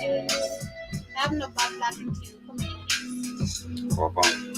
to have no bad blood into communicate. Welcome.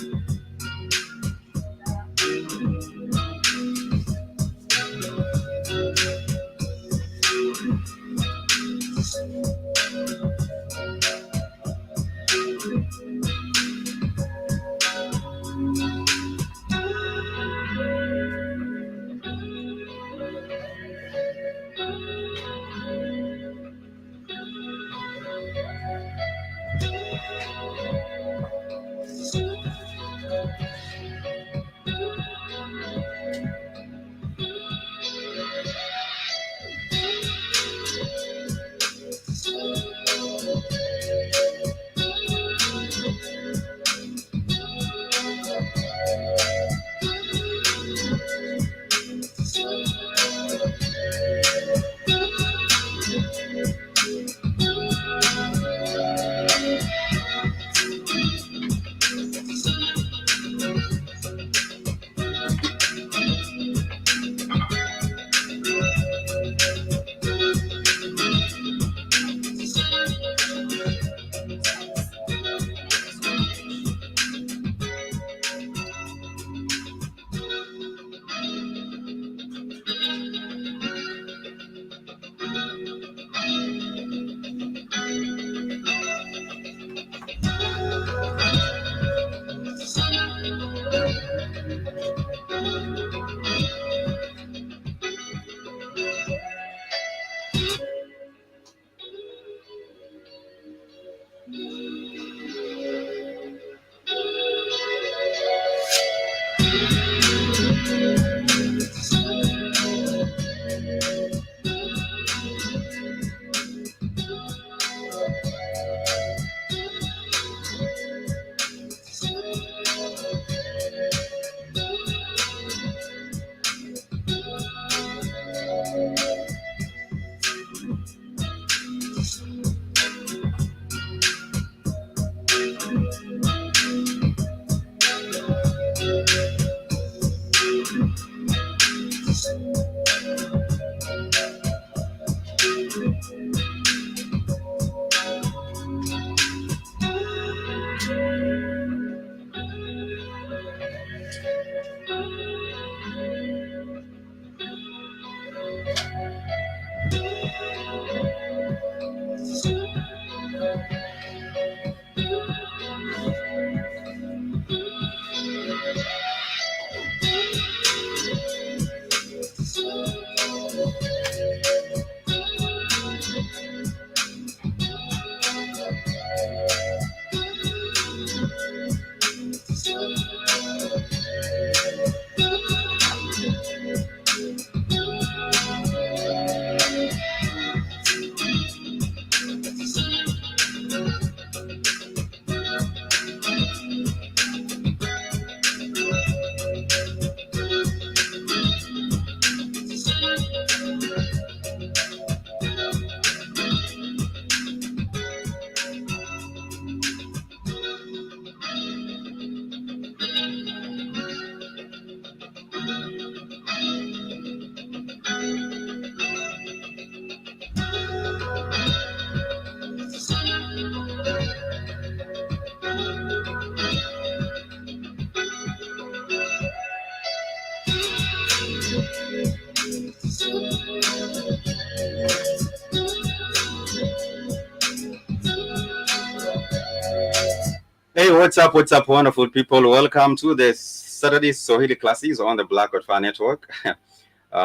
Hey, what's up, wonderful people? Welcome to the Saturday Swahili classes on the Black Fire Network,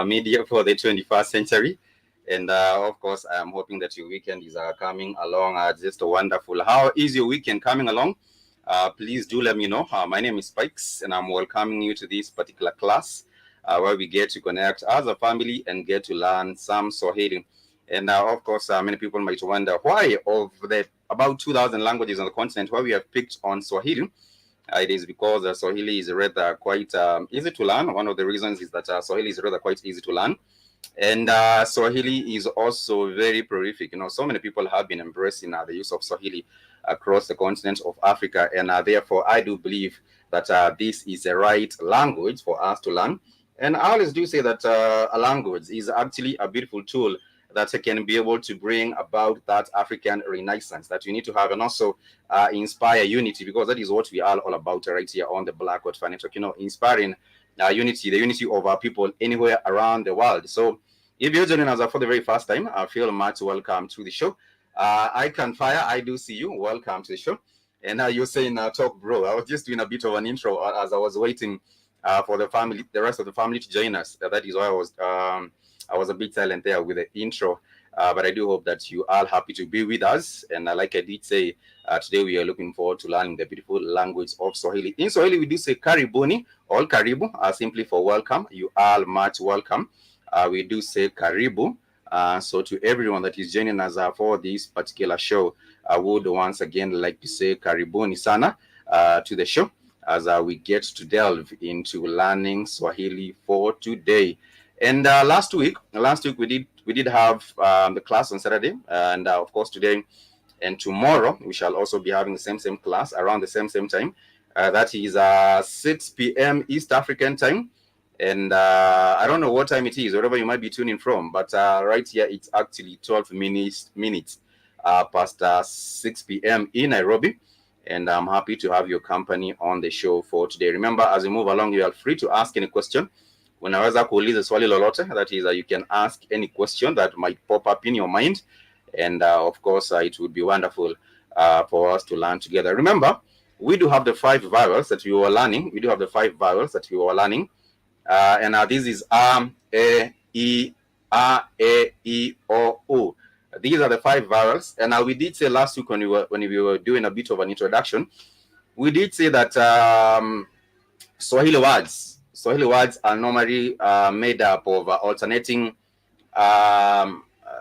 media for the 21st century. And of course, I'm hoping that your weekend is coming along just wonderful. How is your weekend coming along? Please do let me know. My name is Spikes, and I'm welcoming you to this particular class where we get to connect as a family and get to learn some Swahili. And of course, many people might wonder why of the about 2,000 languages on the continent, why we have picked on Swahili. It is because Swahili is rather quite easy to learn. One of the reasons is that Swahili is rather quite easy to learn. And Swahili is also very prolific. You know, so many people have been embracing the use of Swahili across the continent of Africa. And therefore, I do believe that this is the right language for us to learn. And I always do say that a language is actually a beautiful tool that can be able to bring about that African renaissance that we need to have, and also inspire unity, because that is what we are all about right here on the Black Word Network. Inspiring unity, the unity of our people anywhere around the world. So if you're joining us for the very first time, I feel much welcome to the show. I can fire. I do see you. Welcome to the show. And you're saying, talk, bro. I was just doing a bit of an intro as I was waiting for the rest of the family to join us. That is why I was a bit silent there with the intro. But I do hope that you are happy to be with us. And like I did say, today we are looking forward to learning the beautiful language of Swahili. In Swahili, we do say karibuni, all karibu, simply for welcome. You are much welcome. We do say karibu. So to everyone that is joining us for this particular show, I would once again like to say karibuni sana to the show as we get to delve into learning Swahili for today. And last week we did have the class on Saturday, and of course today and tomorrow we shall also be having the same class around the same time. That is 6 p.m. East African time. And I don't know what time it is, wherever you might be tuning from, but right here it's actually 12 minutes past 6 p.m. in Nairobi. And I'm happy to have your company on the show for today. Remember, as we move along, you are free to ask any question. Unaweza kuuliza swali lolote, that is, you can ask any question that might pop up in your mind. And of course, it would be wonderful for us to learn together. Remember, we do have the 5 vowels that we were learning. And this is e, I, e, o, u. These are the 5 vowels. And we did say last week when we were doing a bit of an introduction, we did say that Swahili words are normally made up of alternating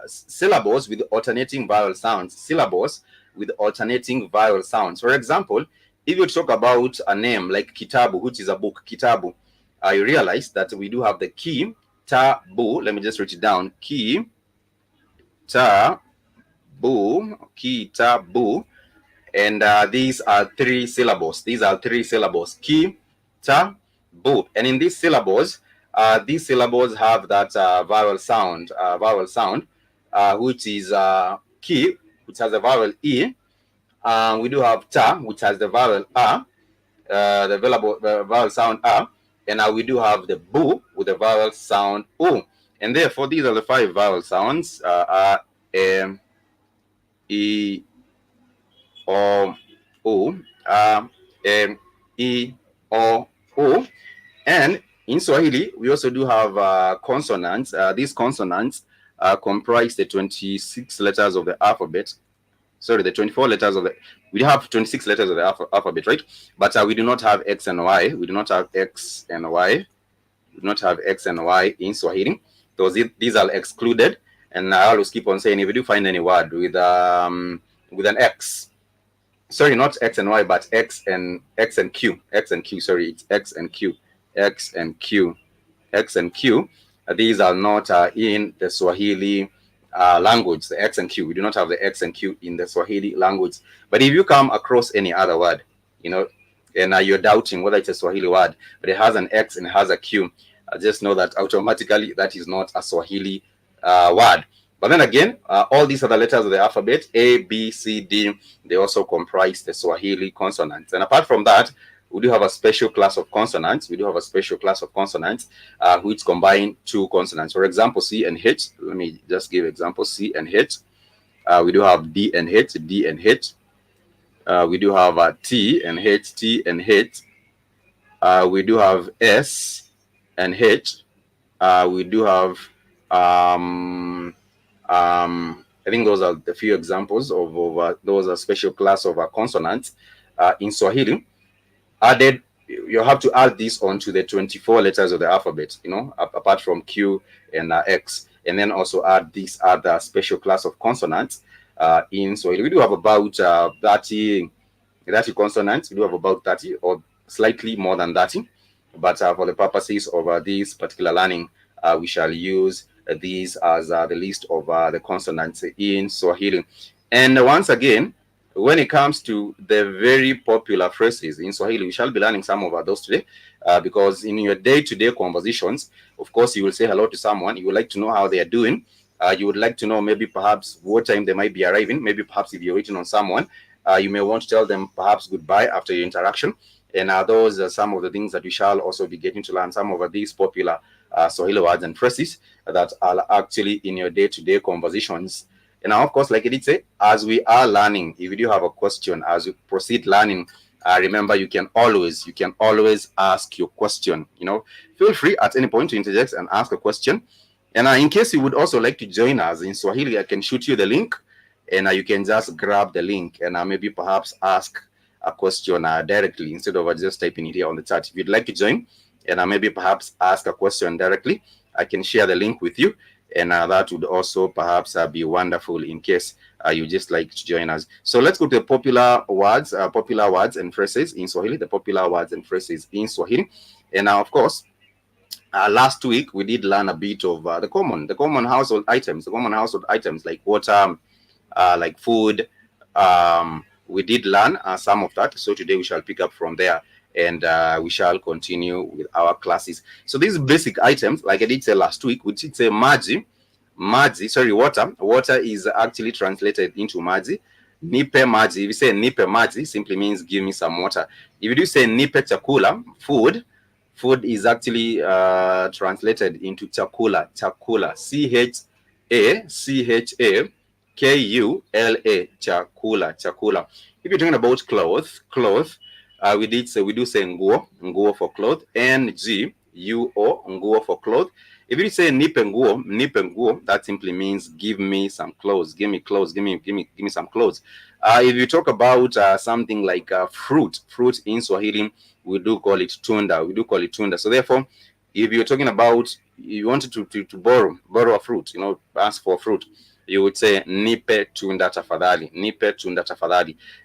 syllables with alternating vowel sounds. For example, if you talk about a name like Kitabu, which is a book, Kitabu, you realize that we do have the ki, ta, bu. Let me just write it down. Ki, ta, bu. And these are 3 syllables. Ki, ta, bu. And in these syllables have that vowel sound, which is ki, which has the vowel e. We do have ta, which has the vowel a, the vowel sound a. And we do have the bu with the vowel sound u. And therefore, these are the 5 vowel sounds, a, e, o, u, e, o, u. And in Swahili, we also do have consonants. These consonants comprise the 26 letters of the alphabet. Sorry, the 24 letters of the... We have 26 letters of the alphabet, right? But we do not have X and Y. We do not have X and Y in Swahili. These are excluded. And I always keep on saying, if you do find any word with an X, sorry, not X and Y, but X and Q. Sorry, it's X and Q. These are not in the Swahili language, the X and Q. We do not have the X and Q in the Swahili language. But if you come across any other word, and you're doubting whether it's a Swahili word, but it has an X and it has a Q, just know that automatically that is not a Swahili word. But then again, all these other letters of the alphabet, A, B, C, D, they also comprise the Swahili consonants. And apart from that, we do have a special class of consonants. Which combine 2 consonants. For example, C and H. Let me just give examples. C and H. We do have D and H. We do have T and H. We do have S and H. We do have I think those are the few examples of those special class of consonants in Swahili. Added, you have to add this onto the 24 letters of the alphabet, apart from Q and X, and then also add this other special class of consonants in Swahili. We do have about 30 consonants. We do have about 30 or slightly more than 30, but for the purposes of this particular learning, we shall use these as the list of the consonants in Swahili. And once again, when it comes to the very popular phrases in Swahili, we shall be learning some of those today, because in your day-to-day conversations, of course, you will say hello to someone. You would like to know how they are doing. You would like to know maybe perhaps what time they might be arriving. Maybe perhaps if you're waiting on someone, you may want to tell them perhaps goodbye after your interaction. And those are some of the things that we shall also be getting to learn, some of these popular Swahili words and phrases that are actually in your day-to-day conversations. And now, of course, like I did say, as we are learning, if you do have a question as we proceed learning, remember you can always ask your question. Feel free at any point to interject and ask a question. And in case you would also like to join us in Swahili, I can shoot you the link, and you can just grab the link and maybe perhaps ask a question directly instead of just typing it here on the chat. If you'd like to join and maybe perhaps ask a question directly, I can share the link with you, and that would also perhaps be wonderful in case you just like to join us. So let's go to the popular words and phrases in Swahili, the popular words and phrases in Swahili. And now, of course, last week we did learn a bit of the common household items, like water, like food. We did learn some of that. So today we shall pick up from there, and we shall continue with our classes. So these basic items, like I did say last week, we did say water. Water is actually translated into maji. Nipe maji. If you say nipe maji, simply means give me some water. If you do say nipe chakula, food is actually translated into chakula. Chakula, chakula. If you're talking about cloth, we do say nguo for cloth, nguo, nguo for cloth. If you say nipe nguo, that simply means give me some clothes, give me some clothes. If you talk about something like fruit in Swahili, we do call it tunda. So therefore, if you're talking about, you wanted to borrow a fruit, ask for fruit, you would say nipe tunda tafadhali,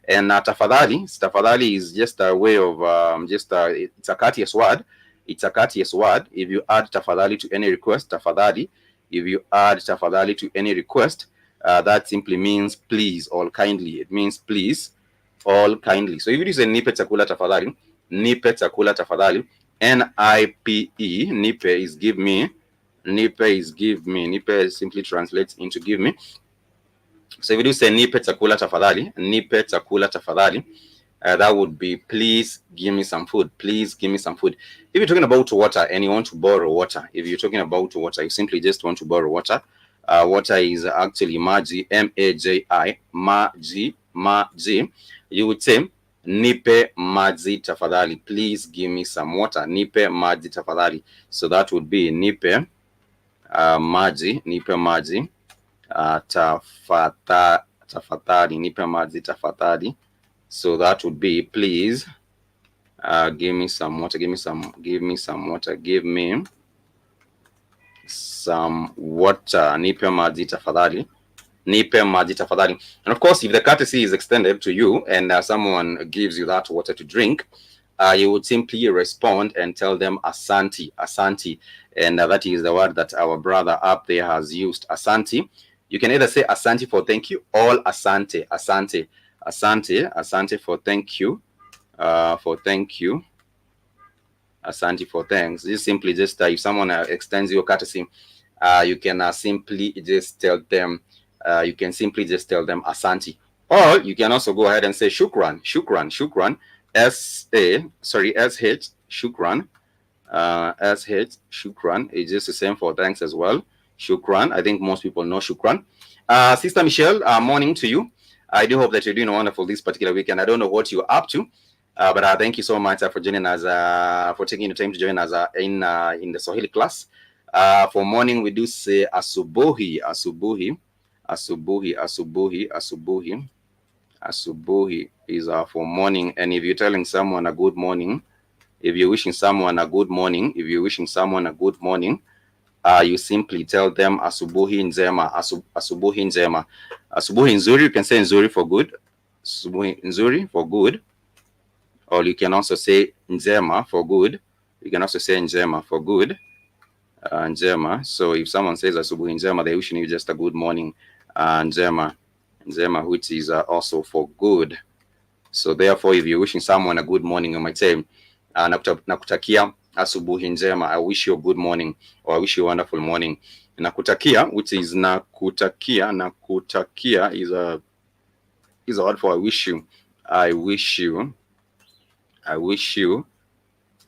and tafadhali is just a way of it's a courteous word. If you add tafadhali to any request, that simply means please or kindly. It means please or kindly. So if you say nipe chakula tafadhali, NIPE, nipe is give me. Nipe simply translates into give me. So if you do say nipe chakula tafadhali, that would be please give me some food. If you're talking about water and you want to borrow water, you simply just want to borrow water. Water is actually maji, maji, maji. You would say nipe maji tafadhali, please give me some water. Nipe maji tafadhali. So that would be nipe maji, tafadhali, nipe maji tafadhali. So that would be please give me some water, give me some water, give me some water. Nipe maji tafadhali. And of course, if the courtesy is extended to you and someone gives you that water to drink, you would simply respond and tell them asante. And that is the word that our brother up there has used, asante. You can either say asante for thank you or asante for thank you, asante for thanks. Just simply if someone extends you a courtesy, you can simply just tell them asante. Or you can also go ahead and say shukran, shukran, shukran, shukran is just the same for thanks as well. Shukran, I think most people know shukran. Sister Michelle, morning to you. I do hope that you're doing wonderful this particular weekend. I don't know what you're up to, but thank you so much for joining us, for taking the time to join us in the Swahili class. For morning, we do say asubuhi. Asubuhi is for morning. And if you're telling someone a good morning, if you're wishing someone a good morning, you simply tell them asubuhi njema. Asubuhi njema. Asubuhi nzuri, you can say nzuri for good. Asubuhi nzuri for good. Or you can also say njema for good. Njema. So if someone says asubuhi njema, they're wishing you just a good morning. Njema, which is also for good. So therefore, if you're wishing someone a good morning, you might say nakutakia asubuhi njema. I wish you a good morning, or I wish you a wonderful morning. Nakutakia, which is nakutakia. Nakutakia is a word for I wish you. I wish you. I wish you.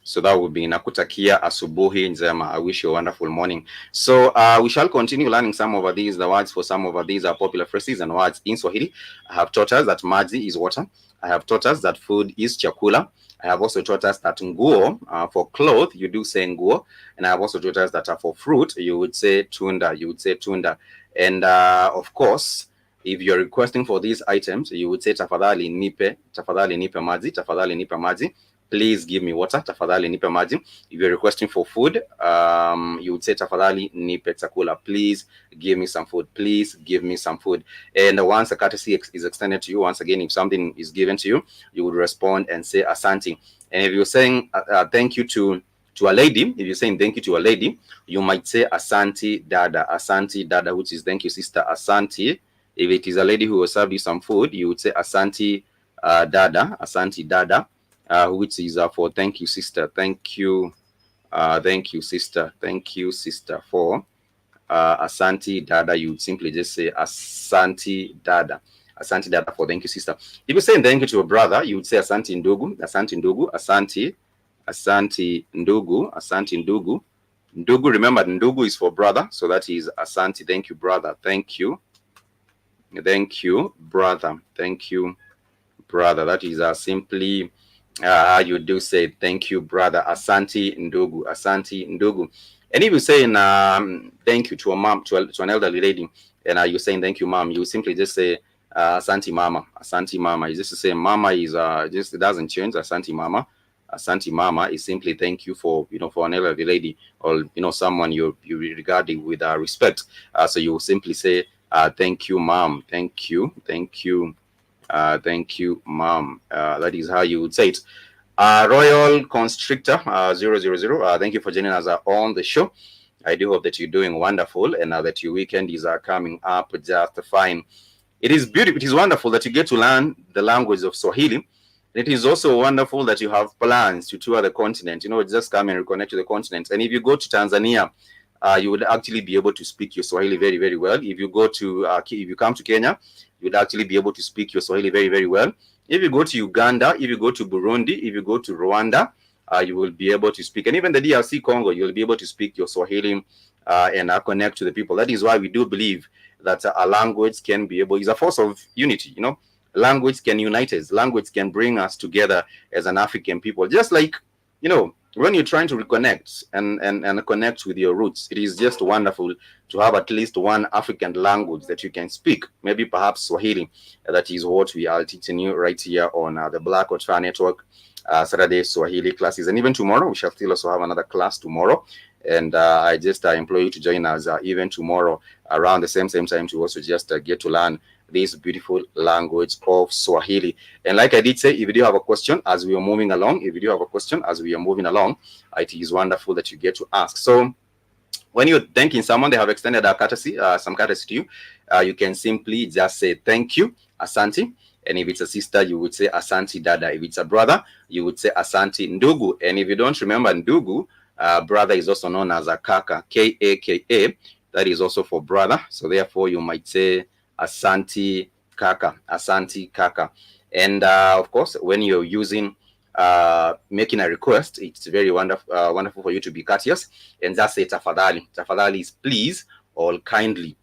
So that would be nakutakia asubuhi njema. I wish you a wonderful morning. So we shall continue learning some of these, the words for some of these are popular phrases and words in Swahili. I have taught us that maji is water. I have taught us that food is chakula. I have also taught us that nguo, for cloth, you do say nguo. And I have also taught us that for fruit, you would say tunda. You would say tunda. And of course, if you're requesting for these items, you would say tafadhali nipe maji, tafadhali nipe maji. Please give me water, tafadhali nipe maji. If you're requesting for food, you would say tafadhali nipe chakula. Please give me some food. Please give me some food. And once a courtesy is extended to you, once again, if something is given to you, you would respond and say asante. And if you're saying thank you to a lady, if you're saying thank you to a lady, you might say asante dada, which is thank you sister, asante. If it is a lady who will serve you some food, you would say asante dada, which is for thank you sister, thank you sister, for asante dada. You would simply just say asante dada for thank you sister. If you're saying thank you to a brother, you would say asante ndugu, asante ndugu. Ndugu, remember ndugu is for brother, so that is asante, thank you brother, thank you brother, that is simply you do say thank you brother, asante ndugu. And if you're saying thank you to a mom, to an elderly lady, and you're saying thank you mom, you simply just say asante mama. You just say mama is just, it doesn't change. Asante mama is simply thank you for, for an elderly lady, or someone you regard with respect. So you simply say thank you mom, thank you mom. That is how you would say it. Royal Constrictor 000, thank you for joining us on the show. I do hope that you're doing wonderful, and that your weekend is coming up just fine. It is beautiful. It is wonderful that you get to learn the language of Swahili. It is also wonderful that you have plans to tour the continent. Just come and reconnect to the continent. And if you go to Tanzania, you would actually be able to speak your Swahili very, very well. If you go to, if you come to Kenya, you would actually be able to speak your Swahili very, very well. If you go to Uganda, if you go to Burundi, if you go to Rwanda, you will be able to speak. And even the DRC Congo, you'll be able to speak your Swahili and connect to the people. That is why we do believe that a language can be able, is a force of unity. Language can unite us. Language can bring us together as an African people. Just like, when you're trying to reconnect and connect with your roots, it is just wonderful to have at least one African language that you can speak. Maybe perhaps Swahili. That is what we are teaching you right here on the Black Otra Network, Saturday Swahili classes. And even tomorrow, we shall still also have another class tomorrow. And I just implore you to join us even tomorrow around the same time to also just get to learn this beautiful language of Swahili. And like I did say, if you do have a question as we are moving along, it is wonderful that you get to ask. So when you're thanking someone, they have extended some courtesy to you. You can simply just say thank you, asante. And if it's a sister, you would say asante dada. If it's a brother, you would say asante ndugu. And if you don't remember ndugu, brother is also known as a kaka, K-A-K-A. That is also for brother. So therefore, you might say asante kaka. And of course, when you're using making a request, it's very wonderful for you to be courteous and just say tafadhali. Tafadhali is please or kindly,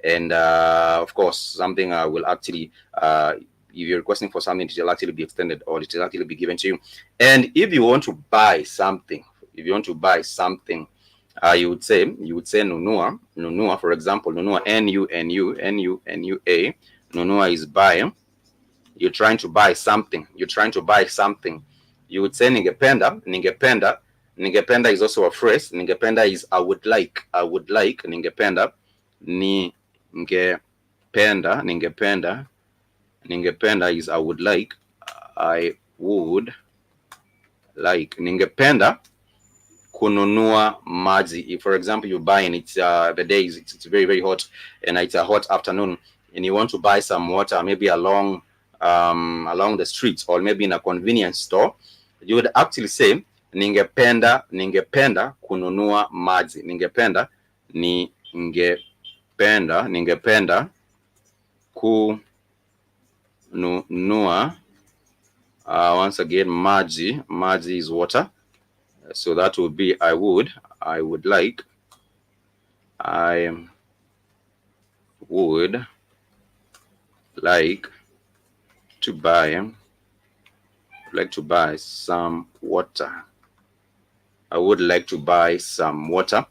and of course something will actually if you're requesting for something, it will actually be extended or it will actually be given to you. And if you want to buy something, you would say nunua, for example, nunua, N-U-N-U-A. Nunua is buy. You're trying to buy something. You would say ningependa. Ningependa is also a phrase. Ningependa is I would like. Ningependa. Ningependa is I would like. Ningependa kununua maji. If, for example, you buy and it's the day it's very, very hot and it's a hot afternoon and you want to buy some water, maybe along the streets or maybe in a convenience store, you would actually say ningependa kununua maji. Ningependa kununua once again maji. Maji is water, so that would be I would like to buy some water. I would like to buy some water.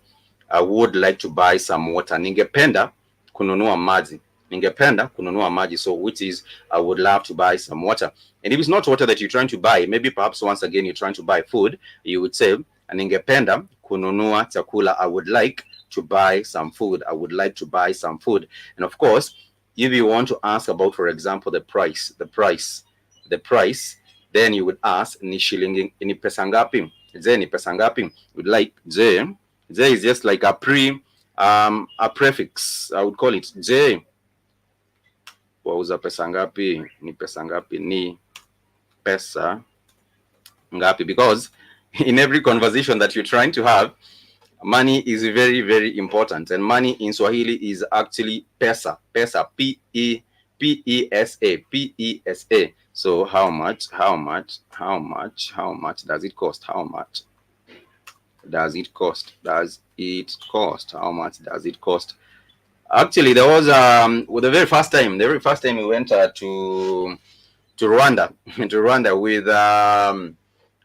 I would like to buy some water. Ningependa kununua maji. Ningependa kununua maji. So which is I would love to buy some water. And if it's not water that you're trying to buy, maybe perhaps once again you're trying to buy food, you would say ningependa kununua chakula. I would like to buy some food. I would like to buy some food. And of course, if you want to ask about, for example, the price, then you would ask ni shilingi ni pesa ngapi? Je, ni pesa ngapi? Would like je is just like a prefix. I would call it je. Wauza pesa ngapi? Ni pesa ngapi? Ni pesa ngapi? Because in every conversation that you're trying to have, money is very, very important, and money in Swahili is actually pesa. Pesa, P-E-S-A. So how much does it cost? How much does it cost? How much does it cost? Actually, there was the very first time we went to Rwanda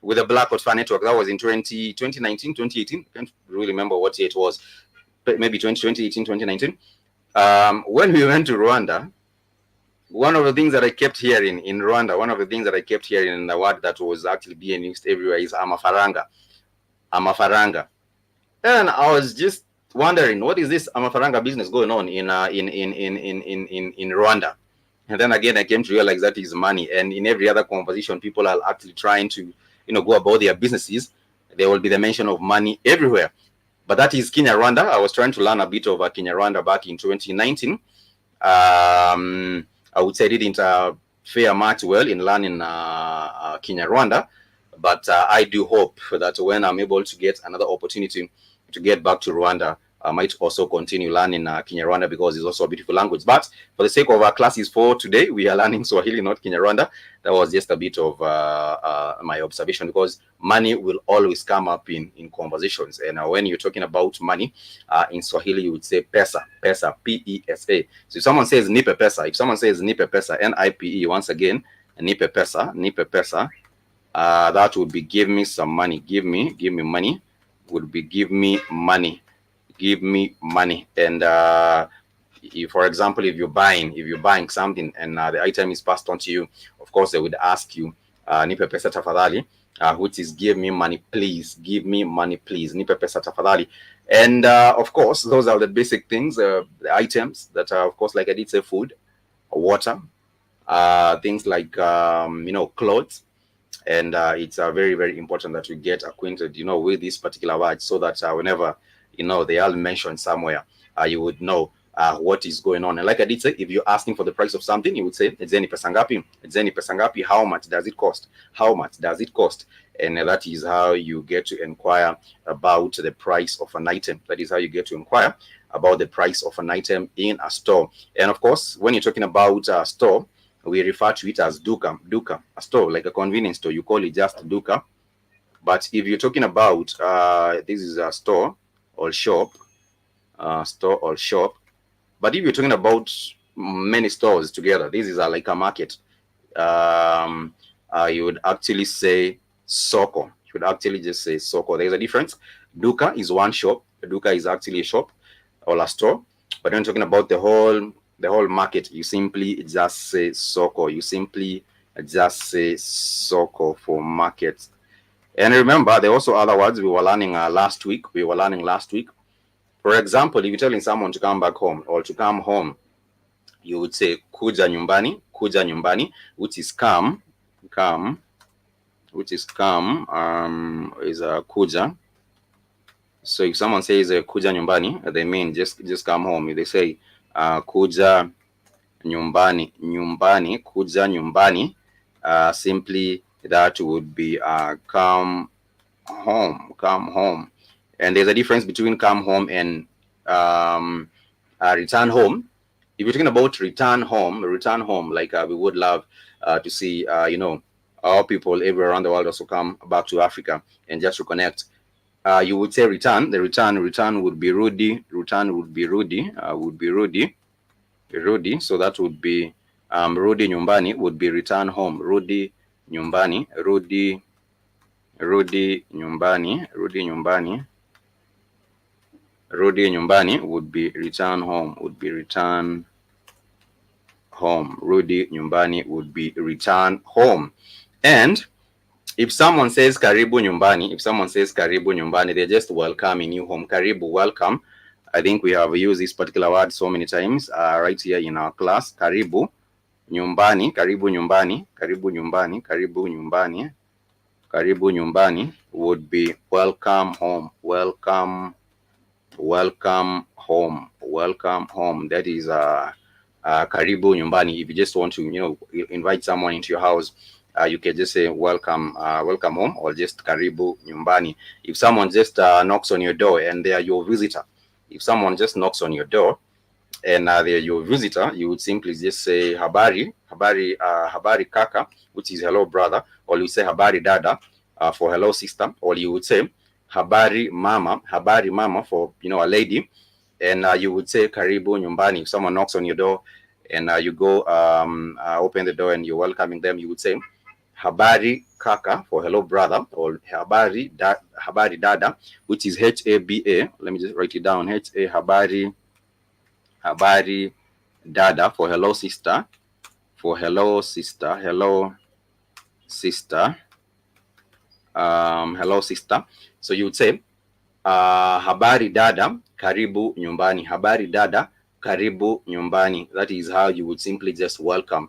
with the Black Hot Network. That was in 2019, 2018. I can't really remember what year it was, but maybe 2018, 2019. When we went to Rwanda, one of the things that I kept hearing in Rwanda, in the word that was actually being used everywhere is amafaranga. And I was just wondering, what is this amafaranga business going on in Rwanda? And then again, I came to realize that is money. And in every other conversation, people are actually trying to, go about their businesses. There will be the mention of money everywhere. But that is Kinyarwanda. I was trying to learn a bit of Kinyarwanda back in 2019. I would say I didn't fare much well in learning Kinyarwanda, but I do hope that when I'm able to get another opportunity to get back to Rwanda, I might also continue learning Kinyarwanda, because it's also a beautiful language. But for the sake of our classes for today, we are learning Swahili, not Kinyarwanda. That was just a bit of my observation, because money will always come up in conversations. And when you're talking about money in Swahili, you would say pesa, P-E-S-A. So if someone says nipe pesa, N-I-P-E, once again, nipe pesa, that would be give me some money, give me money, would be give me money. And for example, if you're buying something and the item is passed on to you, of course they would ask you nipe pesa tafadhali, which is give me money please, nipe pesa tafadhali. And of course those are the basic things, the items that are, of course, like I did say, food, water, things like clothes. And it's very, very important that we get acquainted with this particular word, so that whenever they are mentioned somewhere, you would know what is going on. And like I did say, if you're asking for the price of something, you would say edzeni pesa ngapi, how much does it cost, and that is how you get to inquire about the price of an item. In a store. And of course, when you're talking about a store, we refer to it as duka. A store, like a convenience store, you call it just duka. But if you're talking about this is a store or shop, but if you're talking about many stores together, this is like a market. You would actually say soko. You would actually just say soko. There's a difference. Duka is one shop. Duka is actually a shop or a store. But when you're talking about the whole market, you simply just say soko. For market. And remember, there are also other words we were learning last week. For example, if you're telling someone to come back home or to come home, you would say kuja nyumbani, which is come, is kuja. So if someone says kuja nyumbani, they mean just come home. If they say kuja nyumbani, kuja nyumbani, simply that would be come home, come home. And there's a difference between come home and return home. If you're talking about return home, like we would love to see, our people everywhere around the world also come back to Africa and just reconnect. You would say return. The return would be Rudy. Return would be Rudy. Rudy. So that would be Rudy nyumbani would be return home. Rudy nyumbani. Rudi nyumbani. Rudi nyumbani. Rudi nyumbani would be return home. Would be return home. Rudi nyumbani would be return home. And if someone says karibu nyumbani, they're just welcoming you home. Karibu, welcome. I think we have used this particular word so many times right here in our class. Karibu nyumbani, karibu nyumbani, karibu nyumbani, karibu nyumbani, karibu nyumbani would be welcome home, welcome home, welcome home. That is karibu nyumbani. If you just want to, invite someone into your house, you can just say welcome home, or just karibu nyumbani. If someone just knocks on your door and they are your visitor, if someone just knocks on your door and they're your visitor, you would simply just say habari kaka, which is hello brother, or you say habari dada for hello sister, or you would say habari mama for a lady, and you would say karibu nyumbani. If someone knocks on your door and you go open the door and you're welcoming them, you would say habari kaka for hello brother, or habari dada, which is HABA. Let me just write it down. habari dada for hello sister, hello sister. So you would say habari dada karibu nyumbani. Habari dada karibu nyumbani. That is how you would simply just welcome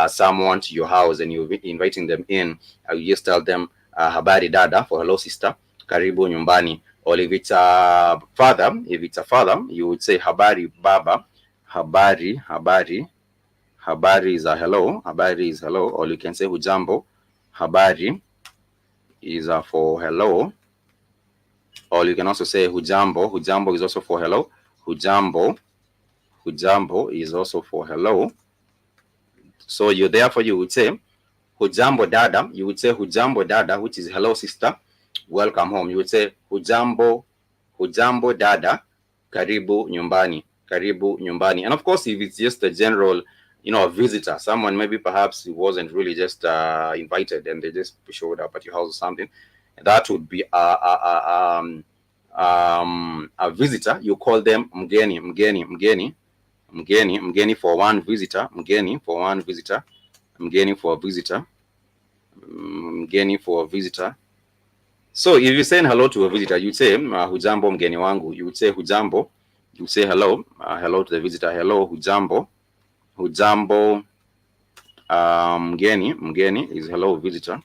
someone to your house and you're inviting them in. You just tell them habari dada for hello sister, karibu nyumbani. Or if it's a father, you would say habari baba. Habari is a hello. Habari is hello. Or you can say hujambo. Habari is for hello. Or you can also say hujambo. Hujambo is also for hello. Hujambo is also for hello. So you would say hujambo dada. You would say hujambo dada, which is hello sister, welcome home. You would say hujambo dada, karibu nyumbani. And of course, if it's just a general, a visitor, someone maybe perhaps who wasn't really just invited and they just showed up at your house or something, that would be a visitor. You call them mgeni for one visitor. Mgeni for a visitor. So if you're saying hello to a visitor, you'd say hujambo mgeni wangu. You would say hujambo. You say hello, hello to the visitor. Hello, hujambo. Mgeni is hello visitor,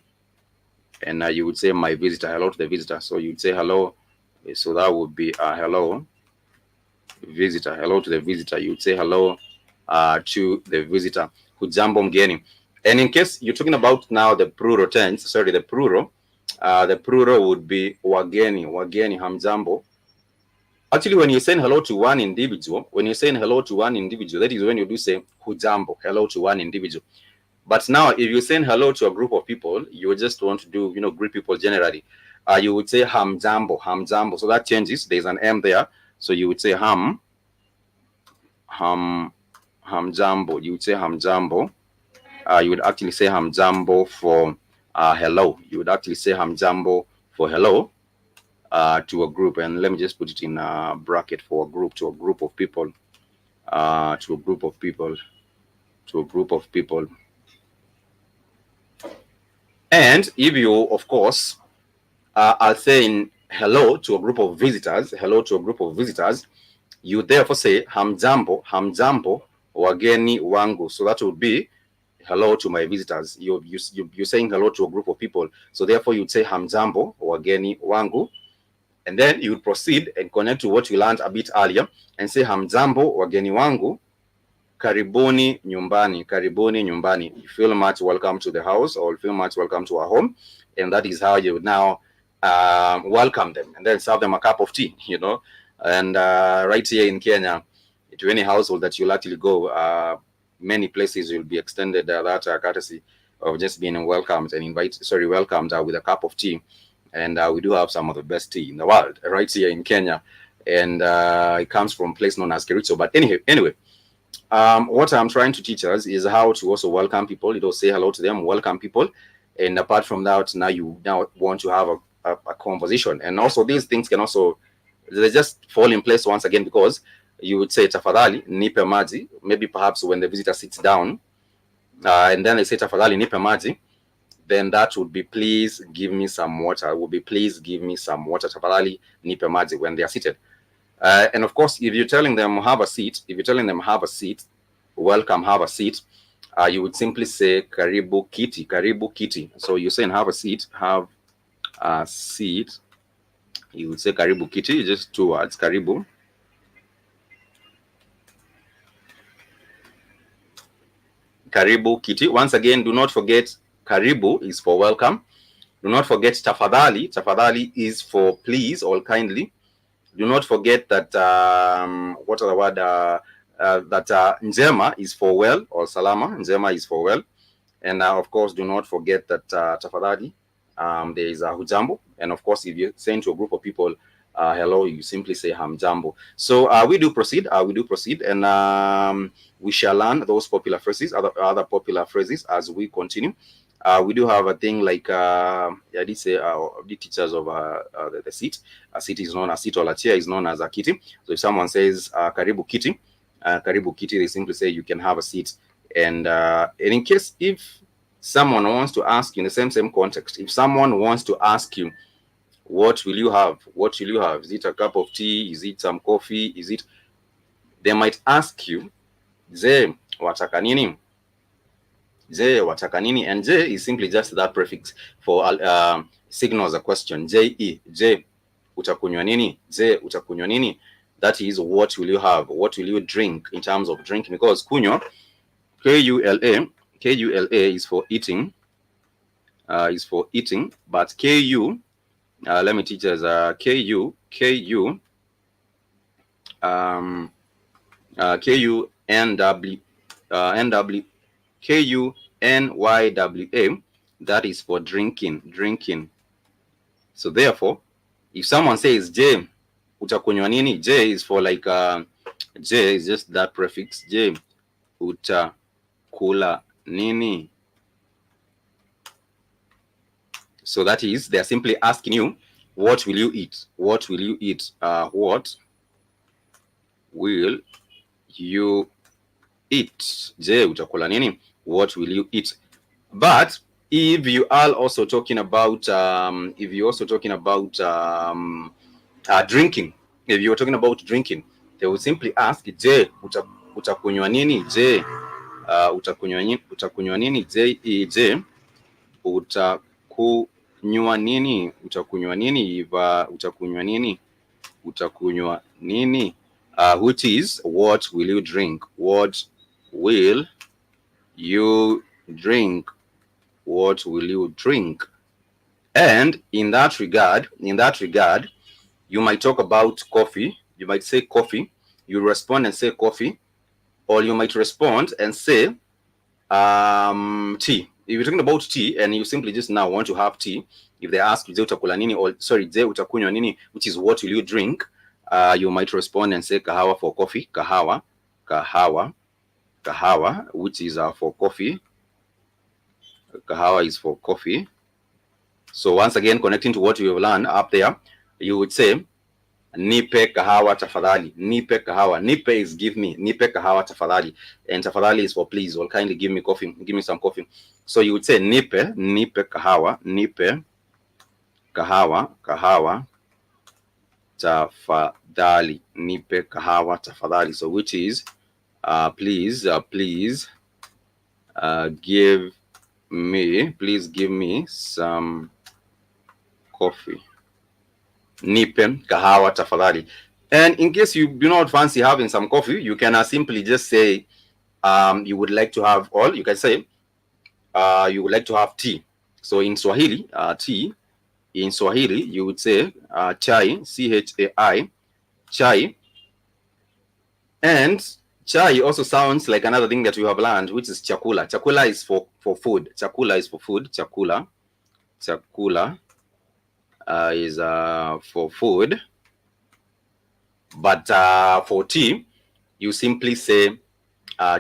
and you would say my visitor. Hello to the visitor. So you'd say hello. So that would be hello visitor. Hello to the visitor. You'd say hello to the visitor. Hujambo mgeni. And in case you're talking about now the plural tense, the plural would be wageni. Hamjambo. Actually, when you're saying hello to one individual, that is when you do say hujambo, hello to one individual. But now, if you're saying hello to a group of people, you just want to do, greet people generally. You would say hamjambo. So that changes. There's an M there. So you would say hamjambo. You would say hamjambo. You would actually say hamjambo for hello. You would actually say hamjambo for hello to a group. And let me just put it in a bracket for a group, to a group of people. And if you, of course, are saying hello to a group of visitors, you therefore say hamjambo wageni wangu. So that would be hello to my visitors. You're saying hello to a group of people. So therefore you'd say hamjambo wageni wangu. And then you would proceed and connect to what you learned a bit earlier and say hamjambo wageni wangu, karibuni nyumbani. You feel much welcome to the house, or feel much welcome to our home. And that is how you would now welcome them and then serve them a cup of tea, you know. And right here in Kenya, to any household that you'll actually go, many places will be extended that courtesy of just being welcomed and welcomed with a cup of tea. And we do have some of the best tea in the world right here in Kenya. And it comes from a place known as Kericho. But anyway, what I'm trying to teach us is how to also welcome people. You know, say hello to them, welcome people. And apart from that, now you want to have a conversation. And also these things can also, they just fall in place once again, because you would say tafadhali nipe maji, maybe perhaps when the visitor sits down, and then they say tafadhali nipe maji, then that would be please give me some water, would be please give me some water, tafadhali nipe maji, when they are seated. And of course, if you're telling them have a seat, welcome, have a seat, you would simply say karibu kiti, karibu kiti. So you're saying have a seat, have a seat. You would say karibu kiti, just two words, karibu. Karibu kiti. Once again, do not forget karibu is for welcome. Do not forget tafadhali. Tafadhali is for please or kindly. Do not forget that what other word? That njema is for well, or salama. Njema is for well. And of course, do not forget that tafadhali, there is a hujambo. And of course, if you're saying to a group of people, hello, you simply say hamjambo. So we do proceed. And we shall learn those popular phrases, other popular phrases as we continue. We do have a thing like I did say the teachers of the seat. A seat is known as seat, or a chair is known as a kiti. So if someone says karibu kiti, they simply say you can have a seat. And in case if someone wants to ask you in the same context, if someone wants to ask you, what will you have? What will you have? Is it a cup of tea? Is it some coffee? Is it? They might ask you, "Je, wataka nini?" Je, wataka nini? And je is simply just that prefix for signals a question. Je, je, utakunywa nini? Je, utakunywa nini? That is, what will you have? What will you drink in terms of drinking? Because kunywa, K-U-L-A is for eating. But K-U, let me teach us K-U, K-U-N-W, N-W, K-U-N-Y-W-A, that is for drinking. So therefore, if someone says je, utakunywa nini? Je is for like, je is just that prefix. Je, utakula nini? So that is, they're simply asking you, what will you eat? What will you eat? What will you eat? Je, utakula nini? What will you eat? But if you are also talking about, drinking, if you're talking about drinking, they will simply ask, je, utakunywa nini? Je, utakunywa nini? Je, utakunywa nini? Utakunywa nini? Utakunywa nini? Utakunywa nini? Which is, what will you drink? What will you drink? What will you drink? And in that regard, you might talk about coffee. You might say coffee. You respond and say coffee, or you might respond and say tea. If you're talking about tea and you simply just now want to have tea, if they ask je utakula nini, or sorry, je utakunywa nini, which is what will you drink, you might respond and say kahawa for coffee. Kahawa, which is for coffee. Kahawa is for coffee. So once again, connecting to what you have learned up there, you would say nipe kahawa tafadhali. Nipe kahawa. Nipe is give me. Nipe kahawa tafadhali. And tafadhali is for please, or kindly give me coffee. Give me some coffee. So you would say nipe kahawa. Nipe kahawa tafadhali. Nipe kahawa tafadhali. So which is please give me some coffee. Nipe kahawa tafadhali. And in case you do not fancy having some coffee, you can simply just say you would like to have, you can say you would like to have tea. So in Swahili, tea in Swahili, you would say chai, chai, chai. And chai also sounds like another thing that you have learned, which is chakula. Chakula is for food. Chakula is for food. Chakula is for food. But for tea, you simply say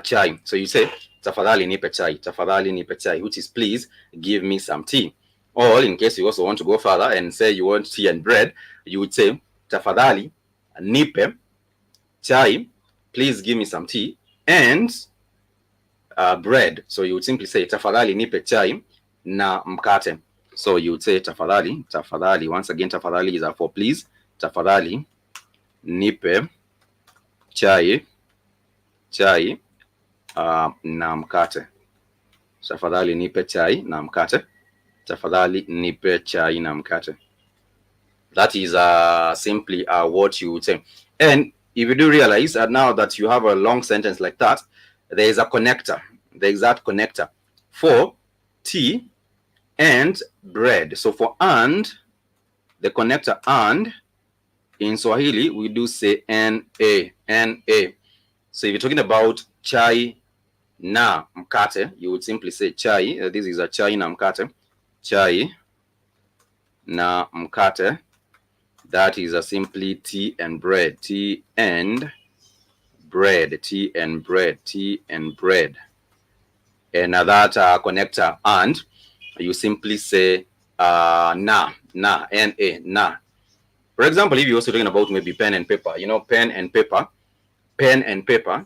chai. So you say tafadhali nipe chai, tafadhali nipe chai, which is please give me some tea. Or in case you also want to go further and say you want tea and bread, you would say tafadhali nipe chai, please give me some tea and bread. So you would simply say tafadhali nipe chai na mkate. So you would say tafadhali. Once again, tafadhali is for please. Tafadhali nipe chai na mkate. Tafadhali nipe chai na mkate. Tafadhali nipe chai na mkate. That is simply what you would say. And if you do realize that now that you have a long sentence like that, there is a connector, the exact connector for tea and bread. So for and, the connector and, in Swahili, we do say N-A. So if you're talking about chai na mkate, you would simply say chai. This is a chai na mkate. Chai na mkate. That is simply tea and bread. Tea and bread. Tea and bread. Tea and bread. And that connector and, you simply say na, N-A, na. For example, if you're also talking about maybe pen and paper, pen and paper.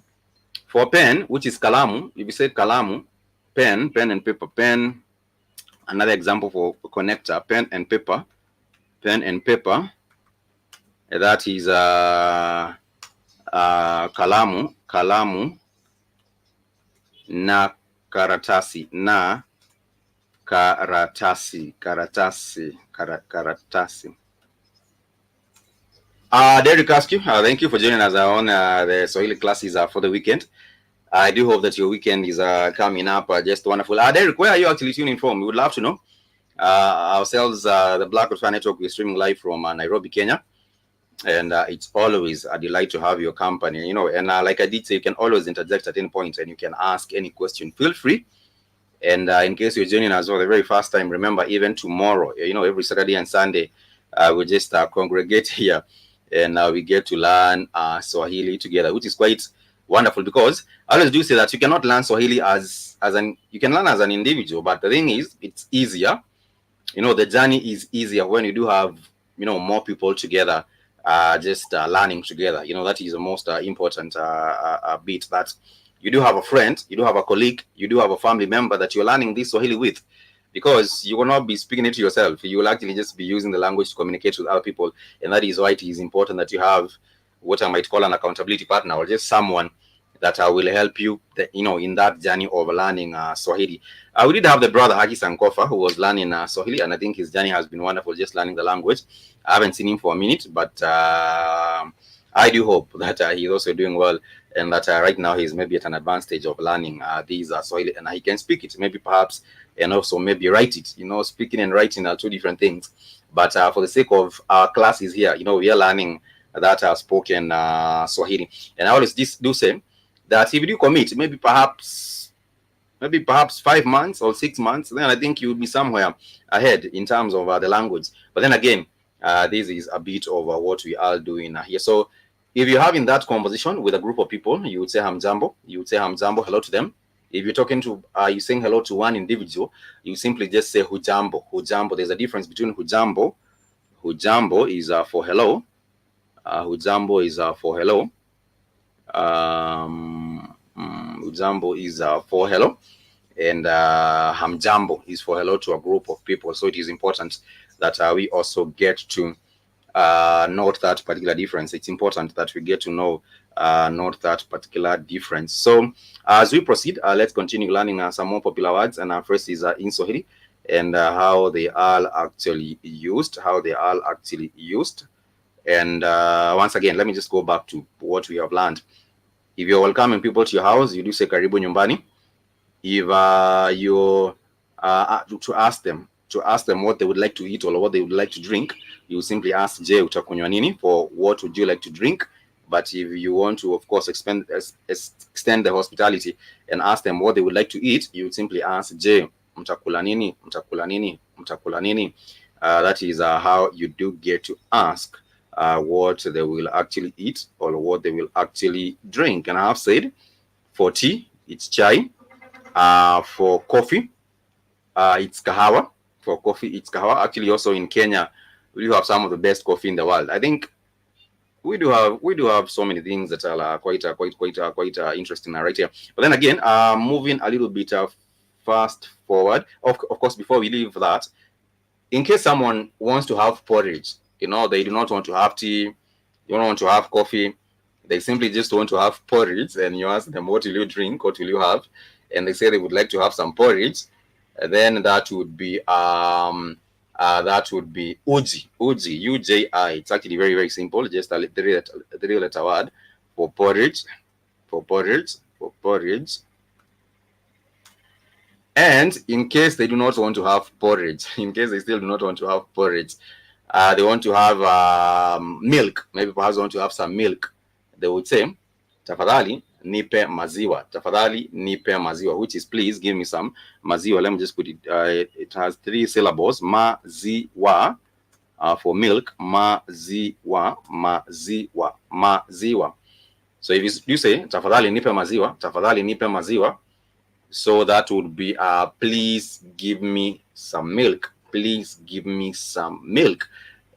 For pen, which is kalamu, if you say kalamu, pen and paper, pen. Another example for connector, pen and paper. That is kalamu na karatasi, karatasi. Derek Askew, thank you for joining us on the Swahili classes for the weekend. I do hope that your weekend is coming up just wonderful. Derek, where are you actually tuning from? We would love to know. Ourselves, the Black Road Fan Network, we're streaming live from Nairobi, Kenya. And it's always a delight to have your company, and like I did say, you can always interject at any point and you can ask any question. Feel free. And in case you're joining us for the very first time, remember, even tomorrow, every Saturday and Sunday, we just congregate here and we get to learn Swahili together, which is quite wonderful, because I always do say that you cannot learn Swahili you can learn as an individual, but the thing is, it's easier. The journey is easier when you do have, more people together. Just learning together, that is the most important bit, that you do have a friend, you do have a colleague, you do have a family member that you're learning this Swahili with, because you will not be speaking it to yourself. You will actually just be using the language to communicate with other people, and that is why it is important that you have what I might call an accountability partner, or just someone that will help you, in that journey of learning Swahili. We did have the brother Haki Sankofa, who was learning Swahili, and I think his journey has been wonderful, just learning the language. I haven't seen him for a minute, but I do hope that he's also doing well, and that right now he's maybe at an advanced stage of learning these Swahili, and he can speak it, maybe perhaps, and also maybe write it. Speaking and writing are two different things. But for the sake of our classes here, we are learning that spoken Swahili. And I always do say that if you do commit, maybe perhaps 5 months or 6 months, then I think you would be somewhere ahead in terms of the language. But then again, this is a bit of what we are doing here. So if you're having that conversation with a group of people, you would say hamjambo. You would say hamjambo, hello to them. If you're talking to, you're saying hello to one individual, you simply just say hujambo. There's a difference between hujambo. Hujambo is for hello. Hujambo is for hello. Hujambo is for hello, and hamjambo is for hello to a group of people. So it is important that we also get to note that particular difference. It's important that we get to note that particular difference. So as we proceed, let's continue learning some more popular words, and our first is in Swahili, and how they are actually used. And once again, let me just go back to what we have learned. If you're welcoming people to your house, you do say karibu nyumbani. If you to ask them, to ask them what they would like to eat or what they would like to drink, you simply ask je utakunywa nini, for what would you like to drink. But if you want to, of course, extend the hospitality and ask them what they would like to eat, you simply ask je mtakula nini, mtakula nini, mtakula nini. That is how you do get to ask what they will actually eat or what they will actually drink. And I have said, for tea, it's chai. For coffee, it's kahawa. For coffee, it's kahawa. Actually, also in Kenya, we do have some of the best coffee in the world. I think we do have so many things that are quite interesting right here. But then again, moving a little bit fast forward. Of course, before we leave that, in case someone wants to have porridge, they do not want to have tea, you don't want to have coffee, they simply just want to have porridge, and you ask them what will you drink, what will you have, and they say they would like to have some porridge, then that would be uji, UJI. It's actually very, very simple, just a three-letter word for porridge, for porridge, for porridge. And in case they do not want to have porridge, in case they still do not want to have porridge, they want to have milk, maybe perhaps want to have some milk, they would say tafadhali nipe maziwa, tafadhali nipe maziwa, which is please give me some maziwa. Let me just put it, it has 3 syllables, maziwa, for milk, maziwa, maziwa, maziwa. So if you say tafadhali nipe maziwa, tafadhali nipe maziwa, so that would be please give me some milk, please give me some milk.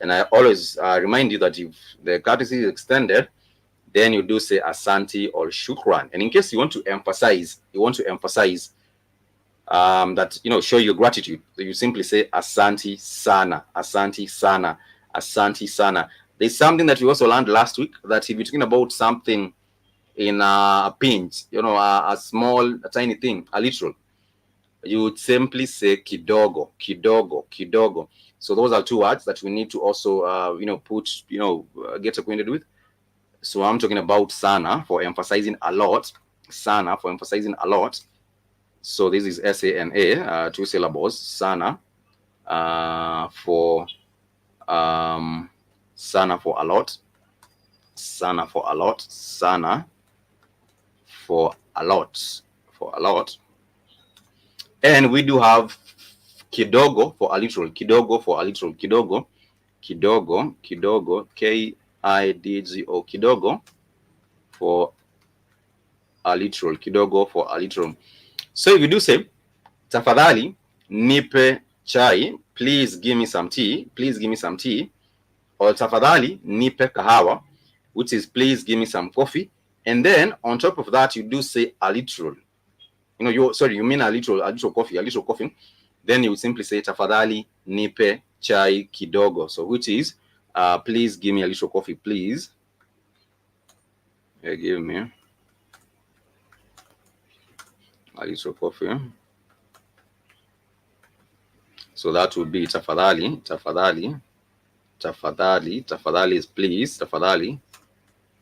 And I always remind you that if the courtesy is extended, then you do say asante or shukran. And in case you want to emphasize, that, show your gratitude, so you simply say asante sana, asante sana, asante sana. There's something that we also learned last week, that if you're talking about something in a pinch, a small, a tiny thing, a literal, you would simply say kidogo, kidogo, kidogo. So those are 2 words that we need to also, get acquainted with. So I'm talking about sana for emphasizing a lot, sana for emphasizing a lot. So this is SANA, 2 syllables, sana, for sana for a lot, sana for a lot, sana for a lot, for a lot. And we do have kidogo for a literal, kidogo for a literal, kidogo, kidogo, kidogo, KIDGO, kidogo for a literal, kidogo for a literal. So if you do say tafadhali nipe chai, please give me some tea, please give me some tea, or tafadhali nipe kahawa, which is please give me some coffee, and then on top of that you do say a literal, you mean a literal coffee, then you would simply say tafadhali nipe chai kidogo, so which is please give me a little coffee, please. Give me a little coffee. So that would be tafadhali, tafadhali, tafadhali. Tafadhali is please, tafadhali.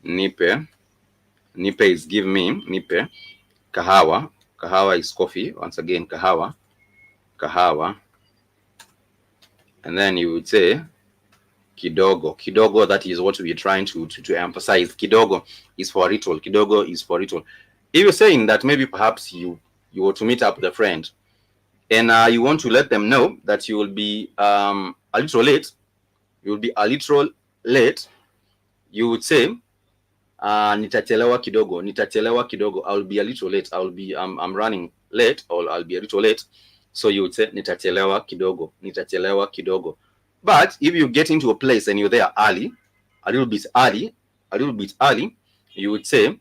Nipe, nipe is give me, nipe. Kahawa, kahawa is coffee. Once again, kahawa, kahawa. And then you would say kidogo, kidogo. That is what we're trying to emphasize. Kidogo is for ritual. Kidogo is for ritual. If you're saying that maybe perhaps you were to meet up with a friend, and you want to let them know that you will be a little late, you will be a little late, you would say nitachelewa kidogo, nitachelewa kidogo, I'll be a little late, I'm running late, or I'll be a little late. So you would say nitachelewa kidogo, nitachelewa kidogo. But if you get into a place and you're there early, a little bit early, you would say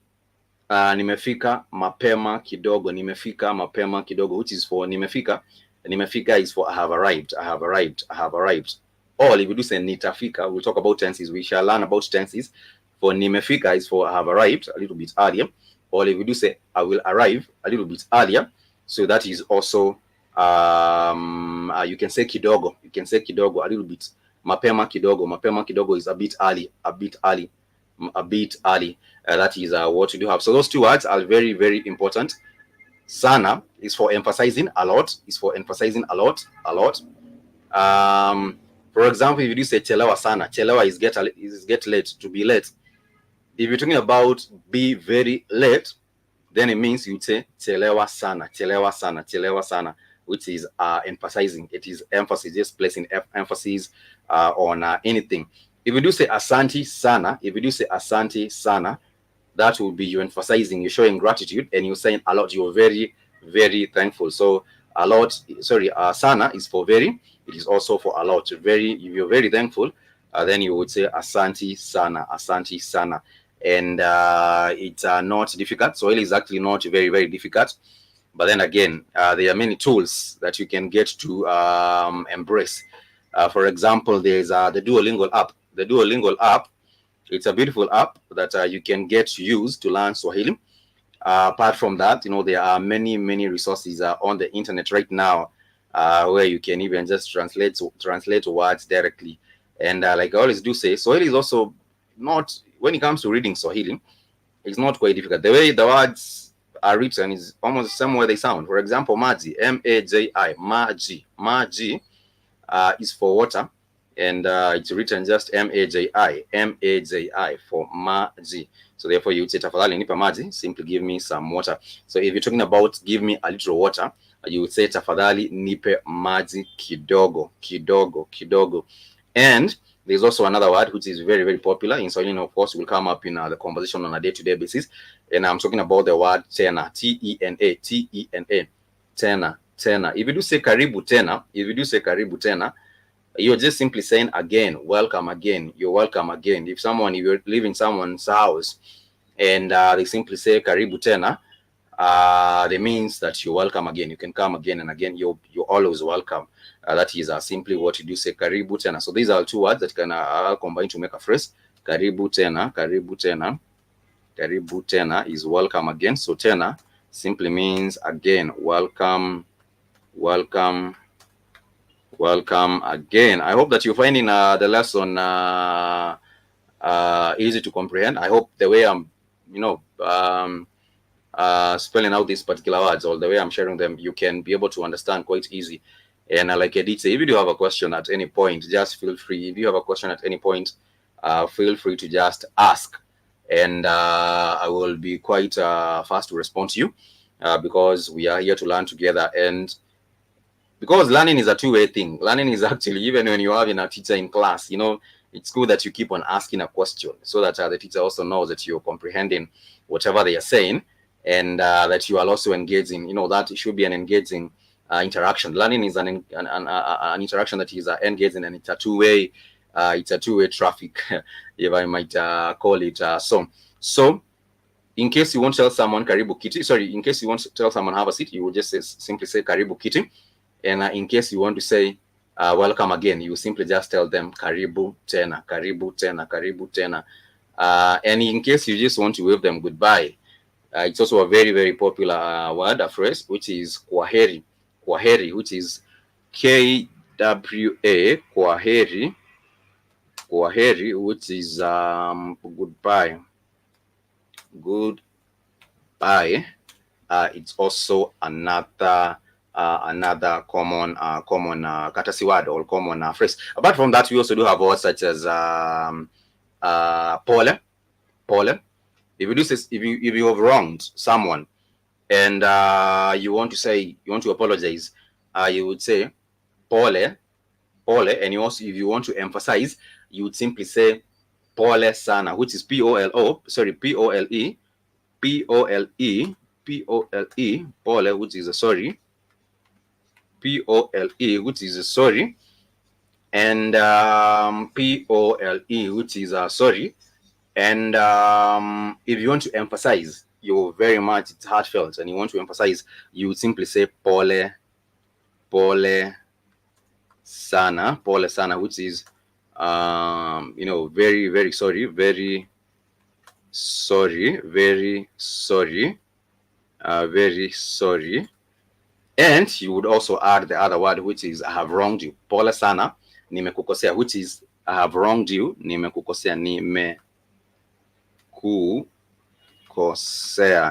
nimefika mapema kidogo, nimefika mapema kidogo, which is for nimefika. Nimefika is for I have arrived, I have arrived, I have arrived. Or if you do say nitafika, we'll talk about tenses, we shall learn about tenses. For nimefika is for I have arrived a little bit earlier. Or if you do say I will arrive a little bit earlier, so that is also you can say kidogo, you can say kidogo a little bit. Mapema kidogo, mapema kidogo is a bit early, a bit early, a bit early. That is what we do have. So those 2 words are very, very important. Sana is for emphasizing a lot, is for emphasizing a lot, a lot. For example, if you do say chelewa sana, chelewa is get late, to be late. If you're talking about be very late, then it means you'd say chelewa sana, chelewa sana, chelewa sana, which is emphasizing. It is emphasis, just placing emphasis on anything. If you do say asante sana, that will be you emphasizing, you're showing gratitude, and you're saying a lot. You're very, very thankful. So a lot, sorry, sana is for very. It is also for a lot. Very, if you're very thankful, then you would say asante sana, asante sana. And it's not difficult. So it is actually not very, very difficult. But then again, there are many tools that you can get to embrace. For example, there's the Duolingo app. The Duolingo app, it's a beautiful app that you can get to use to learn Swahili. Apart from that, there are many, many resources on the internet right now where you can even just translate words directly. And like I always do say, Swahili is also not, when it comes to reading Swahili, it's not quite difficult. The way the words are written is almost the same way they sound. For example, maji, M-A-J-I, maji is for water, and it's written just M-A-J-I for maji. So therefore you would say tafadhali nipe maji, simply give me some water. So if you're talking about give me a little water, you would say tafadhali nipe maji kidogo, kidogo, kidogo. And there's also another word which is very, very popular in Swahili, of course, will come up in the conversation on a day-to-day basis. And I'm talking about the word tena, T-E-N-A, T-E-N-A, tena, tena. If you do say karibu tena, you're just simply saying again, welcome again, you're welcome again. If you're leaving someone's house and they simply say karibu tena, that means that you're welcome again. You can come again and again. You're always welcome. That is simply what you do, say karibu tena. So these are two words that can combine to make a phrase. Karibu tena, karibu tena. Karibu tena is welcome again. So tena simply means again, welcome, welcome, welcome again. I hope that you're finding the lesson easy to comprehend. I hope the way I'm, spelling out these particular words, or the way I'm sharing them, you can be able to understand quite easy. And like I did say, if you do have a question at any point, just feel free. If you have a question at any point, feel free to just ask, and I will be quite fast to respond to you because we are here to learn together. And because learning is a two-way thing. Learning is actually, even when you're having a teacher in class, it's good that you keep on asking a question so that the teacher also knows that you're comprehending whatever they are saying, and that you are also engaging. That it should be an engaging interaction. Learning is an interaction that is engaging, and it's a two-way. It's a two-way traffic, if I might call it so. In case you want to tell someone karibu kiti, in case you want to tell someone have a seat, you will just simply say karibu kiti. And in case you want to say welcome again, you simply just tell them karibu tena, karibu tena, karibu tena. And in case you just want to wave them goodbye, it's also a very, very popular word, a phrase, which is kwaheri. Kwaheri, which is K-W-A, kwaheri. Kwaheri, which is goodbye. Goodbye. It's also another common courtesy word or common phrase. Apart from that, we also do have words such as pole. If you have wronged someone and you want to apologize, you would say pole, and you also, if you want to emphasize, you would simply say pole sana, which is P-O-L-E, pole, which is sorry. P-O-L-E, which is sorry, and P-O-L-E, which is sorry. And if you want to emphasize, you're very much, it's heartfelt, and you want to emphasize, you would simply say pole sana, which is very, very sorry, very sorry, very sorry, very sorry. And you would also add the other word, which is I have wronged you. Pole sana, nimekukosea, which is I have wronged you, nimekukosea,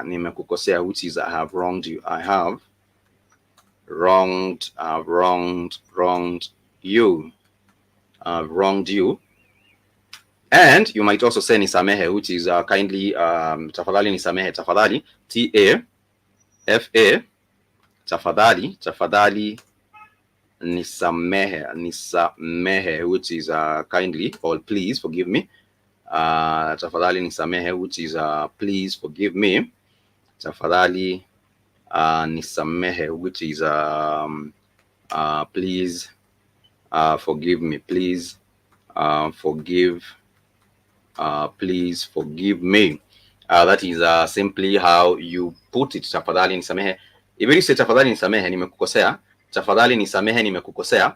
nimekukosea, which is I have wronged you. I have wronged you, wronged you. And you might also say nisamehe, which is kindly, tafadhali nisamehe, tafadhali, T-A-F-A, tafadhali, tafadhali nisamehe, nisamehe, which is kindly or please forgive me. Tafadhali nisamehe, which is please forgive me. Tafadhali nisamehe, which is please forgive me. Please please forgive me. That is simply how you put it. Tafadhali nisamehe. If you say tafadhali nisamehe, nimekukosea. Tafadhali nisamehe, nimekukosea.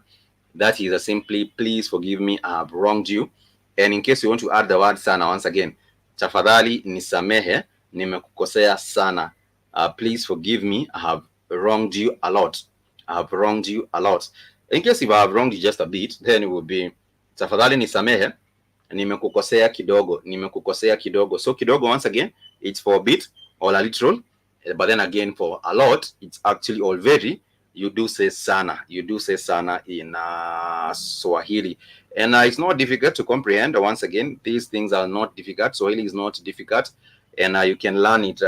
That is simply please forgive me, I have wronged you. And in case you want to add the word sana, once again, tafadhali nisamehe, nimekukosea sana. Please forgive me, I have wronged you a lot. I have wronged you a lot. In case if I have wronged you just a bit, then it will be tafadhali nisamehe, nimekukosea kidogo, nimekukosea kidogo. So kidogo, once again, it's for a bit or a little, but then again for a lot, it's actually all very. You do say sana. You do say sana in Swahili. And it's not difficult to comprehend. Once again, these things are not difficult. Swahili is not difficult. And you can learn it.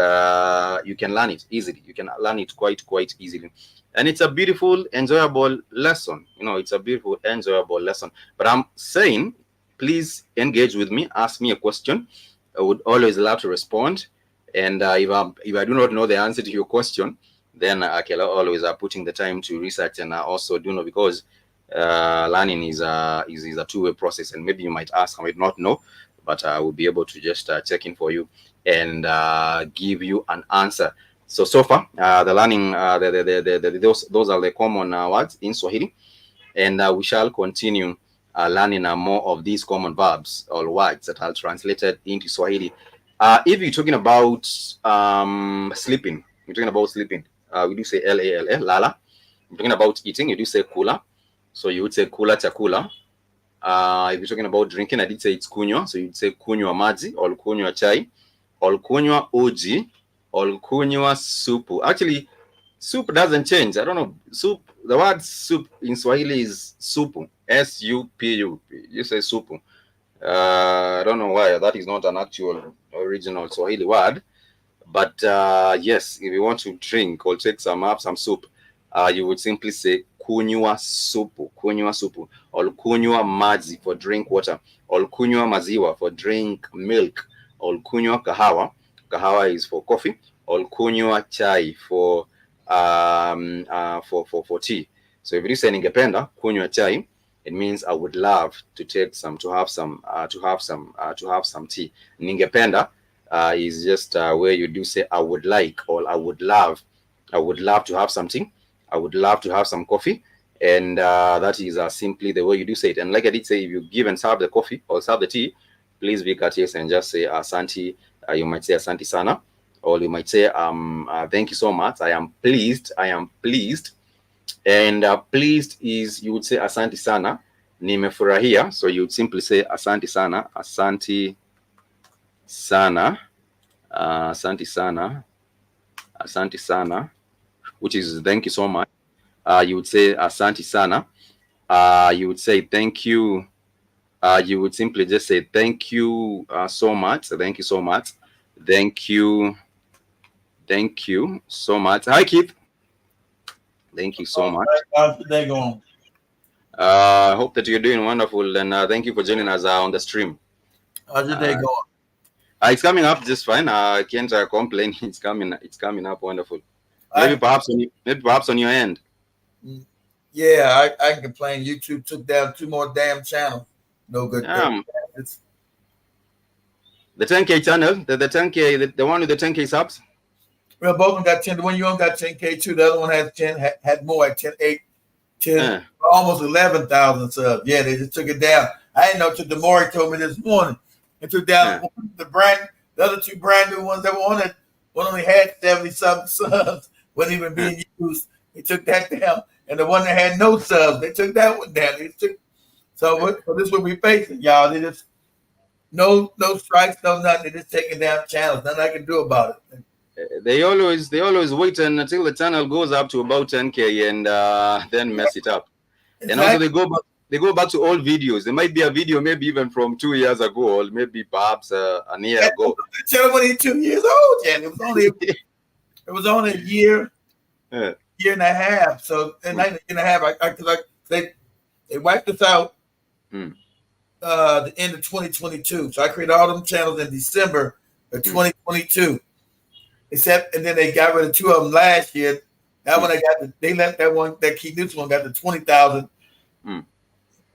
You can learn it easily. You can learn it quite easily. And it's a beautiful, enjoyable lesson. You know, it's a beautiful, enjoyable lesson. But I'm saying, please engage with me. Ask me a question. I would always love to respond. And if I do not know the answer to your question, then I can always putting the time to research and also do know, because learning is a two-way process. And maybe you might ask, I might not know, but I will be able to just check in for you and give you an answer. So far, the learning, those are the common words in Swahili, and we shall continue learning more of these common verbs or words that are translated into Swahili. If you're talking about sleeping, we do say L-A-L-A, lala. You're talking about eating, you do say kula. So you would say kula chakula. If you're talking about drinking, I did say it's kunywa. So you'd say kunywa maji, or kunywa chai, or kunywa uji, or kunywa supu. Actually, soup doesn't change. I don't know. Soup, the word soup in Swahili is supu. S-U-P-U. You say supu. I don't know why. That is not an actual original Swahili word. But yes, if you want to drink or take some soup, you would simply say kunywa supu, or kunywa maji for drink water, or kunywa maziwa for drink milk, or kunywa kahawa. Kahawa is for coffee, or kunywa chai for tea. So if you say ningependa kunywa chai, it means I would love to have some tea. Ningependa is just where you do say I would like, or I would love to have something. I would love to have some coffee, and that is simply the way you do say it. And like I did say, if you give and serve the coffee or serve the tea, please be courteous and just say asanti. You might say asanti sana, or you might say thank you so much. I am pleased. And pleased is, you would say asanti sana. Nimefurahia. So you would simply say asanti sana, asanti sana, asanti sana, which is thank you so much. You would say asanti sana. You would say thank you. You would simply just say thank you so much. Thank you so much. Thank you so much. Hi, Keith. Thank you so much. How's the day going? I hope that you're doing wonderful, and thank you for joining us on the stream. How's the day going? It's coming up just fine. I can't complain. It's coming up wonderful. Maybe perhaps on your end. Yeah, I can complain. YouTube took down 2 more damn channels. No good. The 10K channel, the 10K, the one with the 10K subs. Well, both of them got 10. The one you on got 10K too. The other one has 10. Had more at 10, 8, 10, almost 11,000 subs. Yeah, they just took it down. I didn't know until Demore told me this morning. They took down the other 2 brand new ones that were on it. One only had 70-something subs, wasn't even being used. They took that down. And the one that had no subs, they took that one down. So this is what we facing, y'all. They just no strikes, no nothing. They just taking down channels. Nothing I can do about it. They always wait until the channel goes up to about 10K and then mess it up. Exactly. And also they go back to old videos. There might be a video, maybe even from 2 years ago, or maybe perhaps an year ago. The channel when he's 2 years old, Jan. It was only a year, Yeah. year and a half. So in a year and a half, they wiped us out the end of 2022. So I created all them channels in December of 2022. Except, and then they got rid of 2 of them last year. That one they let that one, that Keith Newton one got to 20,000.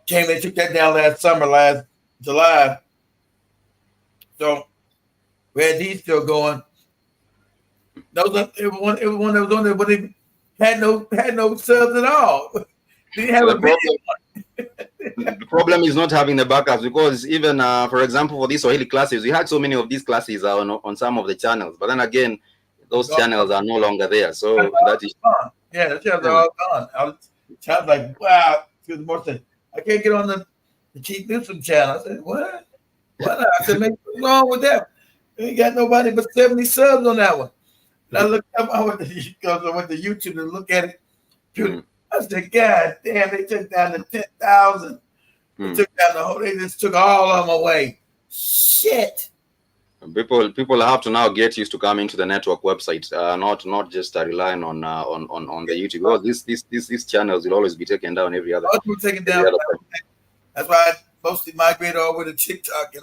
They took that down last July. So we had these still going. It was one that was on there, but they had no subs at all. Didn't have a video. The problem is not having the backups, because even for example, for these Swahili classes, we had so many of these classes on some of the channels, but then again, those channels are no longer there. So that is gone. Yeah, the channels are all gone. I was like, wow. I can't get on the Keith Newton channel. I said, what? Why not? I said, what's wrong with that? We ain't got nobody but 70 subs on that one. And I looked up, I went to YouTube to look at it. I said, God damn, they took down the 10,000. They took down the whole, they just took all of them away. Shit. People have to now get used to coming to the network website, not just relying on the YouTube. Well, these channels will always be taken down every other. Taken down. That's why I mostly migrated over to TikTok.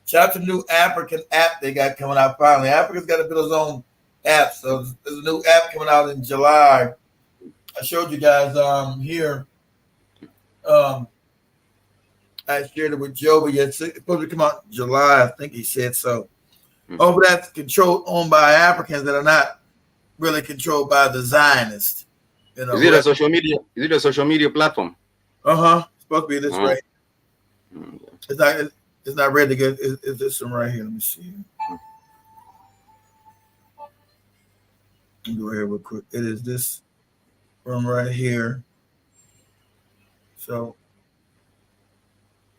Shout out to the new African app they got coming out finally. Africa's got to build its own app, so there's a new app coming out in July. I showed you guys here. I shared it with Joe, but it's supposed to come out in July. I think he said so. But that's owned by Africans that are not really controlled by the Zionists. Is it a social media? Is it a social media platform? It's supposed to be this right. It's not ready to get. It's this one right here. Let me see. Let me go here real quick. It is this one right here. So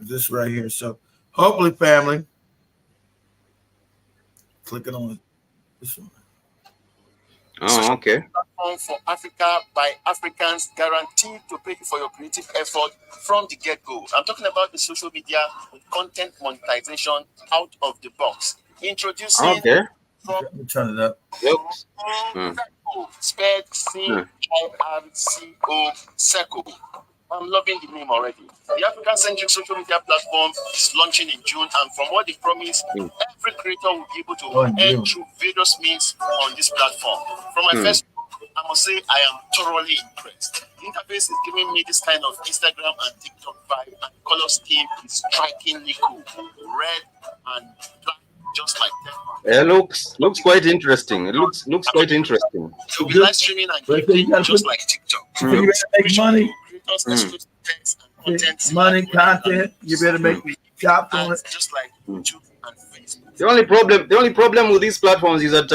this right here. So hopefully, family, clicking on this one. Oh, okay. For Africa by Africans, guaranteed to pay you for your creative effort from the get-go. I'm talking about the social media content monetization out of the box. Introducing. Okay. Let me turn it up. Spelled C-I-R-C-O, Seco. I'm loving the name already. The African-centric social media platform is launching in June, and from what they promise, every creator will be able to earn through various means on this platform. From my first, I must say I am thoroughly impressed. The interface is giving me this kind of Instagram and TikTok vibe, and the color scheme is strikingly cool. Red and black, just like that. It looks quite interesting. It looks quite interesting. So we live streaming and giving just like TikTok. You better make money. Content. You better make chops on it. Just like YouTube and Facebook. The only problem with these platforms is that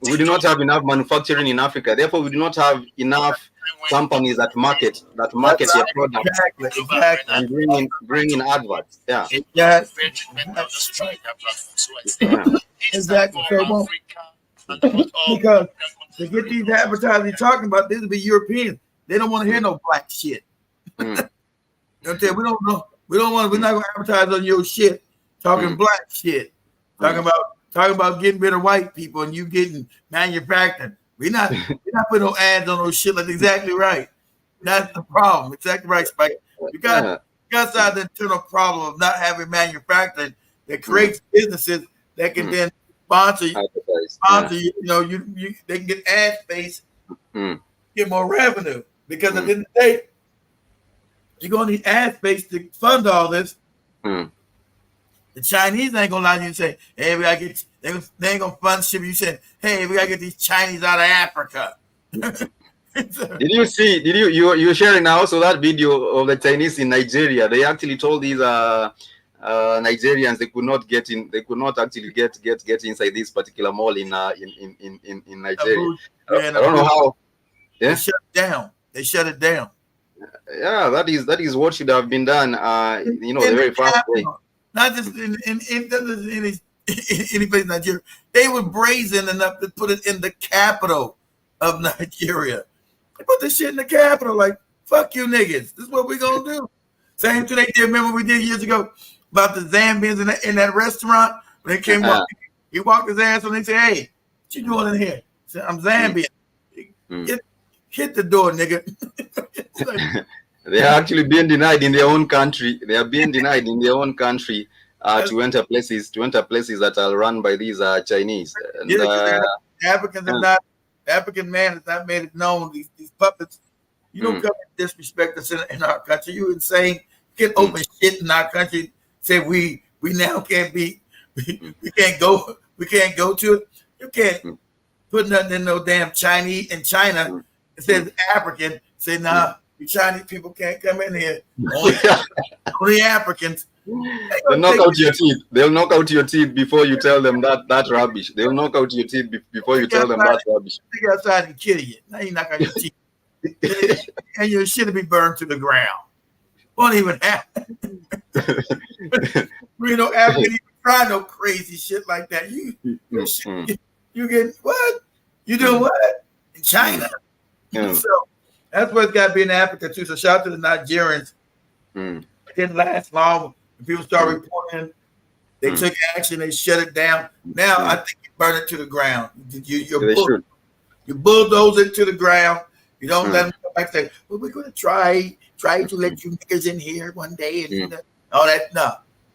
we do not have enough manufacturing in Africa. Therefore, we do not have enough companies that market their products and bring in adverts. Yeah. Exactly. So because to get these advertisers you're talking about, these will be Europeans. They don't want to hear no black shit. You know what I'm saying? We don't know. We're not going to advertise on your shit. Talking black shit. Talking about getting rid of white people and you getting manufacturing. We're not putting no ads on those shit. That's exactly right. That's the problem. Exactly right, Spike. You got the internal problem of not having manufacturing that creates businesses that can then sponsor you. You know, they can get ad space, get more revenue. Because at the end of the day, you're going to need ad space to fund all this. The Chinese ain't gonna lie to you and say, "Hey, we gotta get." They ain't gonna fund shit. You said, "Hey, we gotta get these Chinese out of Africa." Did you see? You're sharing now also that video of the Chinese in Nigeria? They actually told these Nigerians they could not get in. They could not actually get inside this particular mall in Nigeria. I don't know how. Yeah, They shut it down. Yeah, that is what should have been done. The very fast way. Not just in any place in Nigeria. They were brazen enough to put it in the capital of Nigeria. They put this shit in the capital, like Fuck you niggas. This is what we gonna do. Same thing they did. Remember we did years ago about the Zambians in that restaurant when they came up. He walked his ass and they said, "Hey, what you doing in here?" I said, "I'm Zambian." Hit the door, nigga. Like, they are actually being denied in their own country. They are being denied in their own country to enter places that are run by these Chinese. And, Africans have not. African man has not made it known. These puppets. You don't come and disrespect us in our country. You insane. You can't open shit in our country. Say we now can't be. We can't go. We can't go to it. You can't put nothing in no damn Chinese in China. It says African. Say nah. You Chinese people can't come in here. Only Africans. They'll knock out your teeth. They'll knock out your teeth before you tell them that rubbish. They'll knock out your teeth before you tell them that rubbish. They go outside and kill you. Now you knock out your teeth. And your shit will be burned to the ground. Won't even happen. You know, African even try no crazy shit like that. You get what? You do what? In China. So that's what's got to be in Africa too. So shout out to the Nigerians. It didn't last long. When people started reporting, they took action. They shut it down. Now I think you burn it to the ground. You bulldoze it to the ground. You don't let them come back and say, "Well, we're going to try to let you niggas in here one day," and all that. No,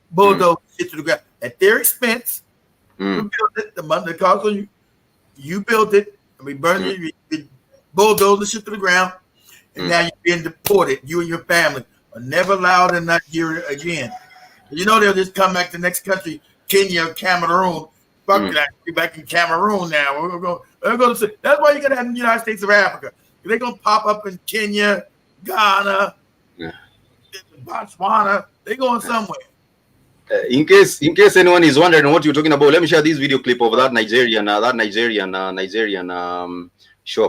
bulldoze shit to the ground at their expense. You build it. The money cost on you. You built it. And we burned it. You bulldoze the shit to the ground, and now you're being deported. You and your family are never allowed in Nigeria again. You know they'll just come back to the next country, Kenya, Cameroon. Fuck that. Be back in Cameroon now. We're going to. That's why you're going to have the United States of Africa. They're going to pop up in Kenya, Ghana, Botswana. They're going somewhere. In case anyone is wondering what you're talking about, let me share this video clip of that Nigerian shop,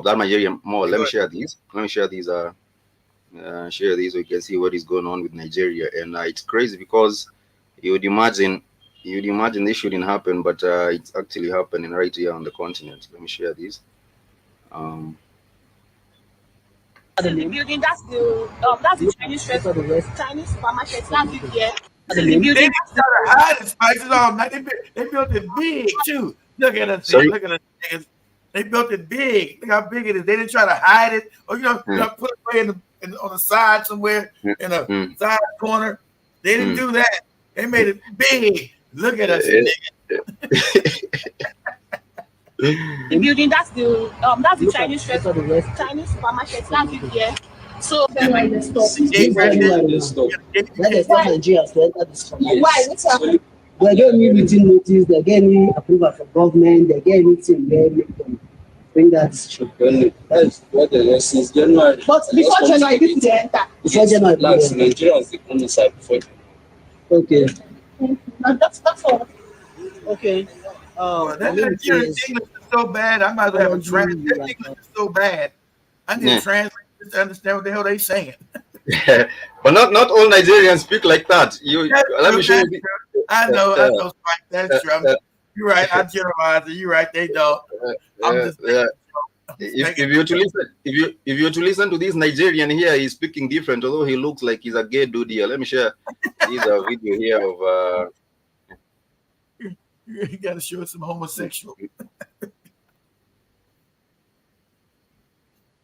that Nigerian mall. Let me share these. Share these so you can see what is going on with Nigeria. And it's crazy because you would imagine this shouldn't happen, but it's actually happening right here on the continent. Let me share these. The building, that's the Chinese restaurant, Chinese supermarket, that's it here. The building, they started hiding spices all night. They built it big too. Look at us. Look at us. They built it big. Look how big it is. They didn't try to hide it or put it away on the side somewhere in a side corner. They didn't do that. They made it big. Look at us. The building, that's the Chinese restaurant, Chinese supermarket, that's it here. So then why they stop? Why? What's happening? They're getting me written notice, they're getting me approval from government, they're getting anything there, bring that true. That's what the since January. But before January, this is the enter. Before January, Nigerians they come inside before. Okay. That's all. Okay. That Nigerian English is so bad. I might as well have a translate. That English is so bad. I need to translate to understand what the hell they saying. But not all Nigerians speak like that. Let me show you. I know, that's true. You're right. I generalize it. You're right. They don't. If you were to listen to this Nigerian here, he's speaking different. Although he looks like he's a gay dude here. Let me share. Here's a video here of. You got to show some homosexual.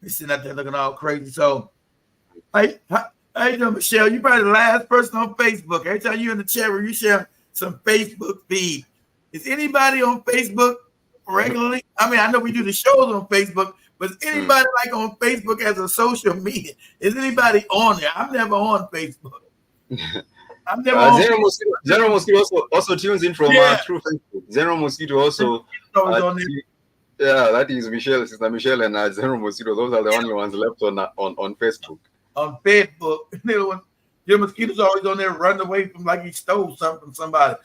He's sitting out there looking all crazy. So, hey, how you doing, Michelle? You probably the last person on Facebook. Every time you in the chat room, you share some Facebook feed. Is anybody on Facebook regularly? I mean, I know we do the shows on Facebook, but is anybody like on Facebook as a social media? Is anybody on there? I'm never on Facebook. I'm never on. General Mosquito also tunes in from through Facebook. General Mosquito also. Yeah, that is Michelle, Sister Michelle, and General Mosquito. Those are the only ones left on Facebook. On Facebook, General Mosquito's always on there running away from like he stole something from somebody.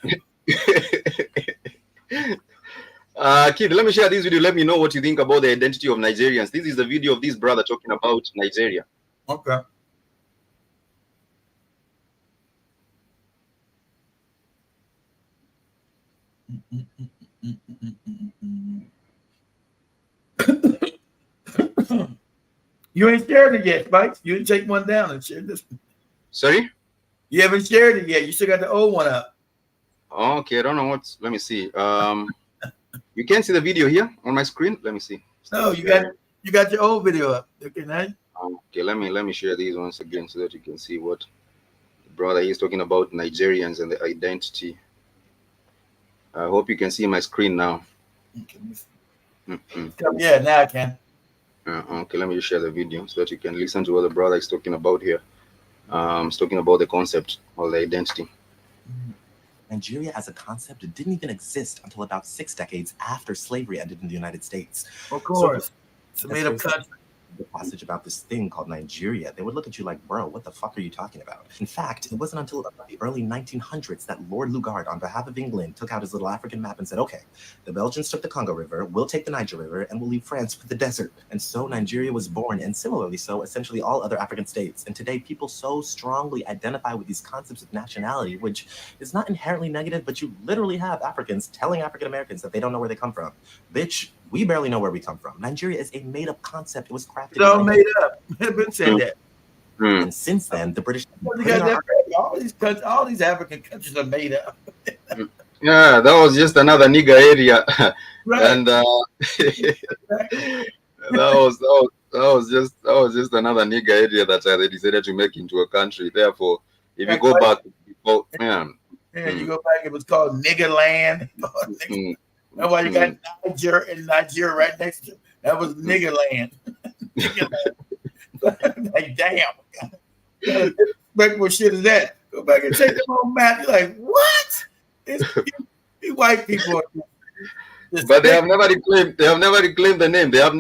Kid, let me share this video. Let me know what you think about the identity of Nigerians. This is the video of this brother talking about Nigeria. Okay. You ain't shared it yet, Spikes. You didn't take one down and share this. Sorry? You haven't shared it yet. You still got the old one up. Okay, I don't know what. Let me see. You can see the video here on my screen. Let me see. No, you got your old video up. Okay, now. Okay, let me share these once again so that you can see what the brother is talking about Nigerians and the identity. I hope you can see my screen now. Yeah, now I can. Okay, let me just share the video so that you can listen to what the brother is talking about here. He's talking about the concept of the identity. Nigeria as a concept didn't even exist until about 6 decades after slavery ended in the United States. Of course. It's a made-up country. The passage about this thing called Nigeria, they would look at you like, bro, what the fuck are you talking about? In fact, it wasn't until the early 1900s that Lord Lugard, on behalf of England, took out his little African map and said, okay, the Belgians took the Congo River, we'll take the Niger River, and we'll leave France with the desert. And so Nigeria was born, and similarly so, essentially all other African states. And today, people so strongly identify with these concepts of nationality, which is not inherently negative, but you literally have Africans telling African Americans that they don't know where they come from. Bitch, we barely know where we come from. Nigeria is a made-up concept. It was crafted. It's all made up. I've been saying that. And since then, the British. All these African countries are made up. Yeah, that was just another nigger area, Right. And that was just another nigger area that they decided to make into a country. Therefore, if you go back, you go back, it was called nigger land. That's why you got Nigeria right next to it. That was nigger land. Like, damn. What shit is that? Go back and check them on map. You're like, what? These white people. But they have never reclaimed the name. They have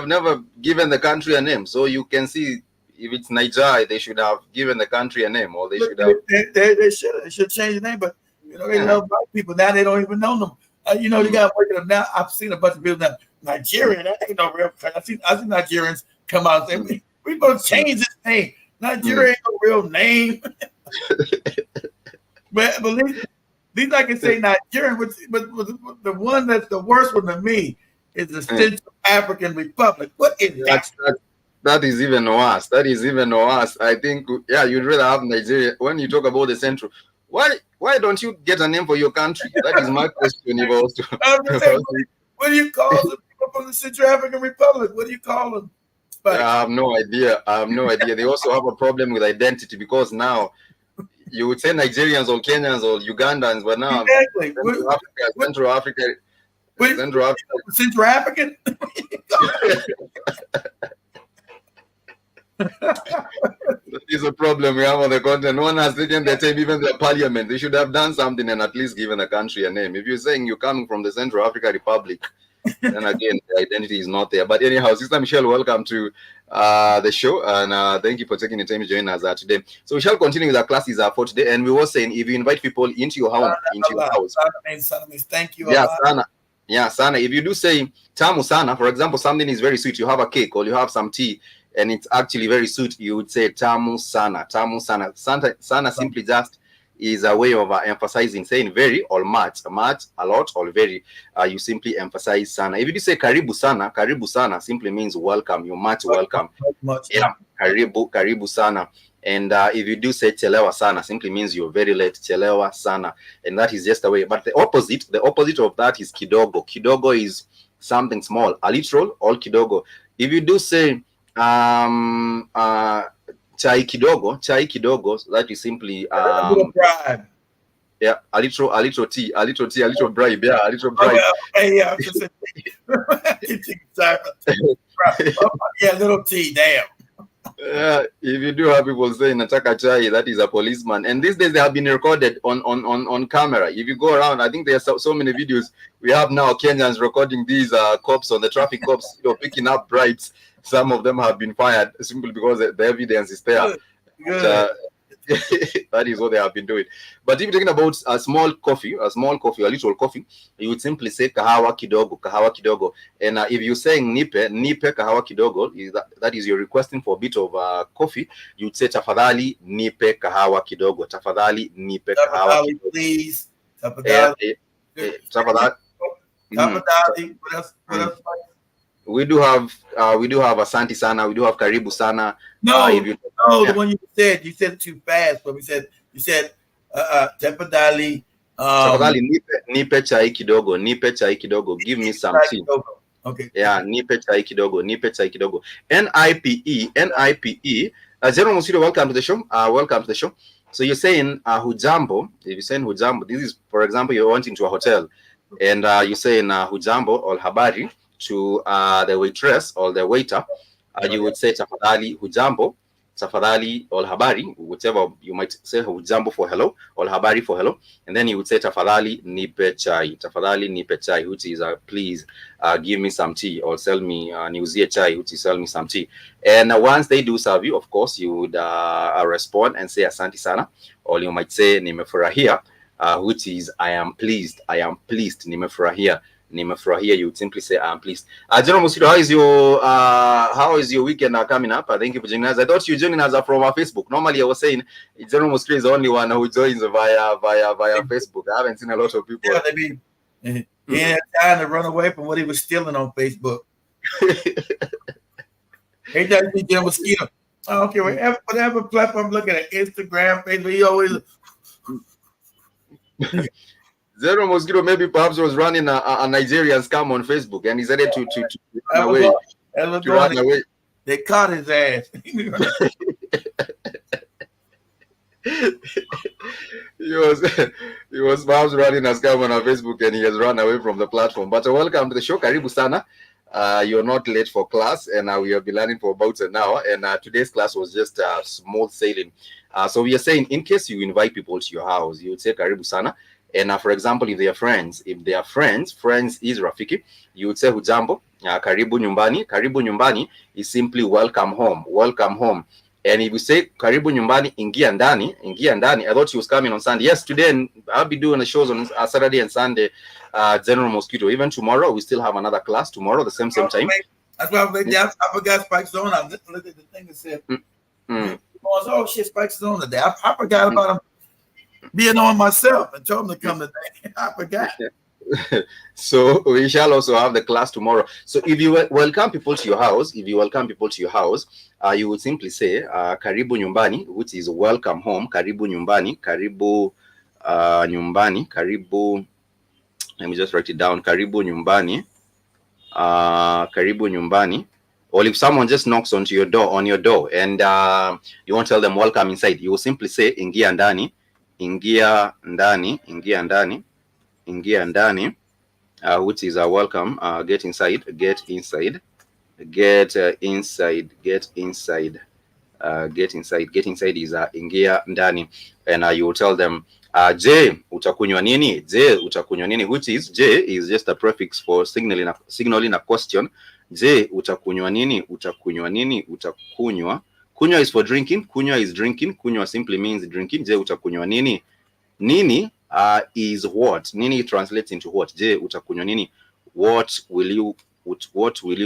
never given the country a name. So you can see if it's Niger, they should have given the country a name, or they should have. They should change the name, but they love white people. Now they don't even know them. You got to work it up now. I've seen a bunch of people now. Nigeria, that ain't no real country. I see Nigerians come out and say, we're going to change this name. Nigeria ain't no real name. but at least I can say Nigerian, but the one that's the worst one to me is the Central African Republic. What is that? That is even worse. I think, you'd rather have Nigeria. When you talk about the Central, why don't you get a name for your country? That is my question. What do you call the people from the Central African Republic? What do you call them? I have no idea. They also have a problem with identity, because now you would say Nigerians or Kenyans or Ugandans, but now exactly. Central African. That is a problem we have on the continent. No one has taken their time, even their parliament. They should have done something and at least given the country a name. If you're saying you're coming from the Central African Republic, then again, the identity is not there. But anyhow, Sister Michelle, welcome to the show, and thank you for taking the time to join us today. So we shall continue with our classes for today, and we were saying if you invite people into your home, thank you. Sana. If you do say tamu sana, for example, something is very sweet, you have a cake or you have some tea, and it's actually very sweet, you would say tamu sana. Sana simply just is a way of emphasizing, saying very or much, a lot, or very. You simply emphasize sana. If you do say karibu sana simply means welcome. You're much welcome. Karibu sana. And if you do say chelewa sana, simply means you're very late. Chelewa sana, and that is just a way. But the opposite of that is kidogo. Kidogo is something small, a little, all kidogo. If you do say chai kidogo, that is simply a little bribe. Yeah, a little tea, a little bribe. Yeah, a little bribe. Yeah, little tea. Damn. If you do have people saying nataka chai, that is a policeman. And these days they have been recorded on camera. If you go around, I think there are so many videos we have now. Kenyans recording these cops on the traffic cops, picking up bribes. Some of them have been fired simply because the evidence is there. That is what they have been doing. But if you're talking about a small coffee, a little coffee, you would simply say kahawa kidogo. And if you're saying nipe kahawa kidogo, that is you're requesting for a bit of coffee, you would say tafadhali nipe kahawa kidogo. Tafadhali nipe kahawa kidogo. Please. Tafadhali. Tafadhali. What else? we do have Asante Sana, we do have Karibu Sana. No, Yeah. the one you said it too fast, but you said Tempadali. Tafadhali nipe chai kidogo, give me some tea. Okay. Yeah, nipe chai kidogo. NIPE. General Musiro, welcome to the show. So you're saying hujambo. If you're saying hujambo, this is, for example, you're wanting to a hotel, and you're saying hujambo or habari to the waitress or the waiter. You would say tafadhali hujambo, tafadhali or habari, whichever you might say hujambo for hello or habari for hello, and then you would say tafadhali nipe chai, which is please give me some tea, or sell me niuzie chai, which is sell me some tea. And once they do serve you, of course, you would respond and say asante sana, or you might say nimefurahia, which is I am pleased, nimefurahia. You would simply say I'm pleased. General Musiro, how is your weekend coming up? Thank you for joining us. I thought you joining us from our Facebook. Normally, I was saying General Musiro is the only one who joins via Facebook. I haven't seen a lot of people. Yeah, he had time to run away from what he was stealing on Facebook. He doesn't see Jim Mosquito. I don't care whatever platform I'm looking at, Instagram, Facebook. He always. Zero Mosquito maybe perhaps was running a Nigerian scam on Facebook, and he said to run away. They caught his ass. He was perhaps running a scam on Facebook, and he has run away from the platform. But welcome to the show, Karibu Sana. You're not late for class, and we have been learning for about an hour. And today's class was just smooth sailing. So we are saying, in case you invite people to your house, you would say Karibu Sana. And for example, if they are friends, friends is Rafiki, you would say hujambo, karibu nyumbani. Karibu nyumbani is simply welcome home. And if you say karibu nyumbani, ingia ndani, I thought she was coming on Sunday. Yes, today I'll be doing the shows on Saturday and Sunday. General Mosquito. Even tomorrow, we still have another class tomorrow, the same time. That's why I forgot Spike's on. I looked at the thing and said, "Oh shit, Spike's on today." I forgot about him being on myself and told him to come today. I forgot. So we shall also have the class tomorrow. So if you welcome people to your house, you would simply say karibu nyumbani, which is welcome home. Karibu nyumbani, karibu nyumbani, karibu. Let me just write it down. Karibu nyumbani. Karibu nyumbani. Or if someone just knocks on your door, and you won't tell them welcome inside, you will simply say ingia ndani. Which is a welcome. Get inside. Get inside is ingia ndani, and you will tell them je utakunywa nini, which is J is just a prefix for signaling a question. Je utakunywa nini, utakunywa. Kunywa is for drinking, kunywa is drinking, kunywa simply means drinking. Je utakunywa nini. Nini is what. Nini translates into what. Je utakunywa nini. What will you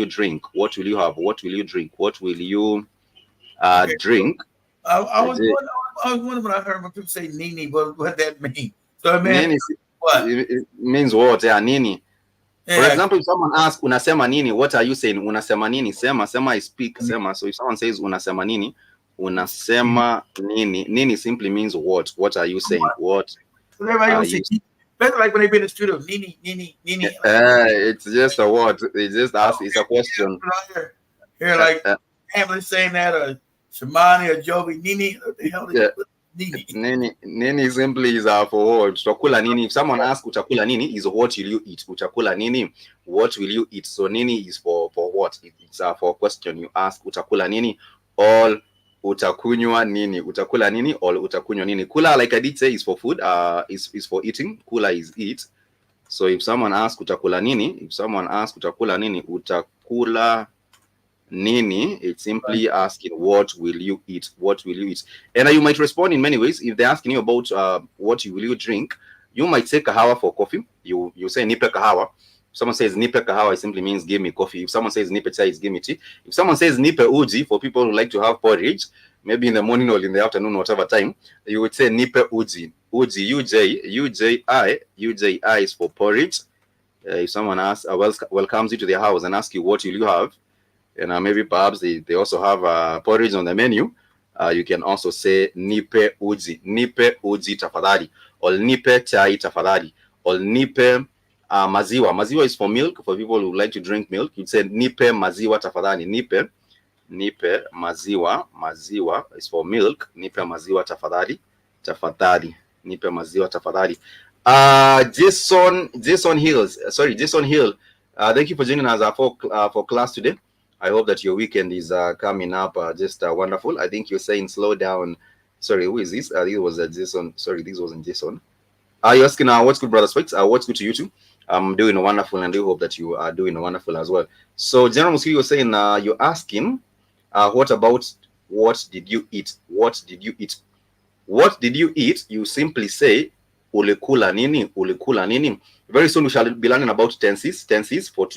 drink? What will you have? What will you drink? What will you drink? I was wondering when I heard people say nini, what that mean. So it means what? It means what? Yeah, nini. Yeah. For example, if someone asks unasema nini, what are you saying? Unasema nini? Sema I speak. Sema. So if someone says unasema nini, unasema nini. Nini simply means what. What are you saying? What? So everybody else better like when they be in the studio, nini. It's just a word. It just asks. It's a question. Here like Hamlet saying that, or Shamani or Joby, nini. What the hell is Nini? Nini simply is for what? Utakula nini. If someone asks utakula nini, is what will you eat? Utakula nini, what will you eat? So nini is for what? It's for a question. You ask utakula nini, or utakunywa nini. Utakula nini, or utakunywa nini. Kula, like I did say, is for food. Is for eating. Kula is eat. So if someone asks utakula nini, utakula nini, it's simply asking what will you eat. And you might respond in many ways. If they're asking you about what will you drink, you might say kahawa for coffee. You say nipe kahawa. If someone says nipe kahawa, it simply means give me coffee. If someone says nipe chai, it's give me tea. If someone says nipe uji, for people who like to have porridge, maybe in the morning or in the afternoon, whatever time, you would say nipe uji. Uji, UJI is for porridge. If someone asks, welcomes you to their house and asks you what will you have, and maybe perhaps they also have porridge on the menu, you can also say nipe uji tafadhali, or nipe chai tafadhali, or nipe maziwa. Maziwa is for milk, for people who like to drink milk. You'd say nipe maziwa tafadhali. Nipe maziwa is for milk. Nipe maziwa tafadhali. Nipe maziwa tafadhali. Jason Hill. Thank you for joining us for class today. I hope that your weekend is coming up just wonderful. I think you're saying slow down. Sorry, who is this? This was Jason. Sorry, this wasn't Jason. You're asking what's good, brother Spikes? What's good to you too? I'm doing wonderful, and I hope that you are doing wonderful as well. So, General Muski, you're saying you're asking, what about what did you eat? What did you eat? What did you eat? You simply say ulikula nini, ulikula nini. Very soon we shall be learning about tenses for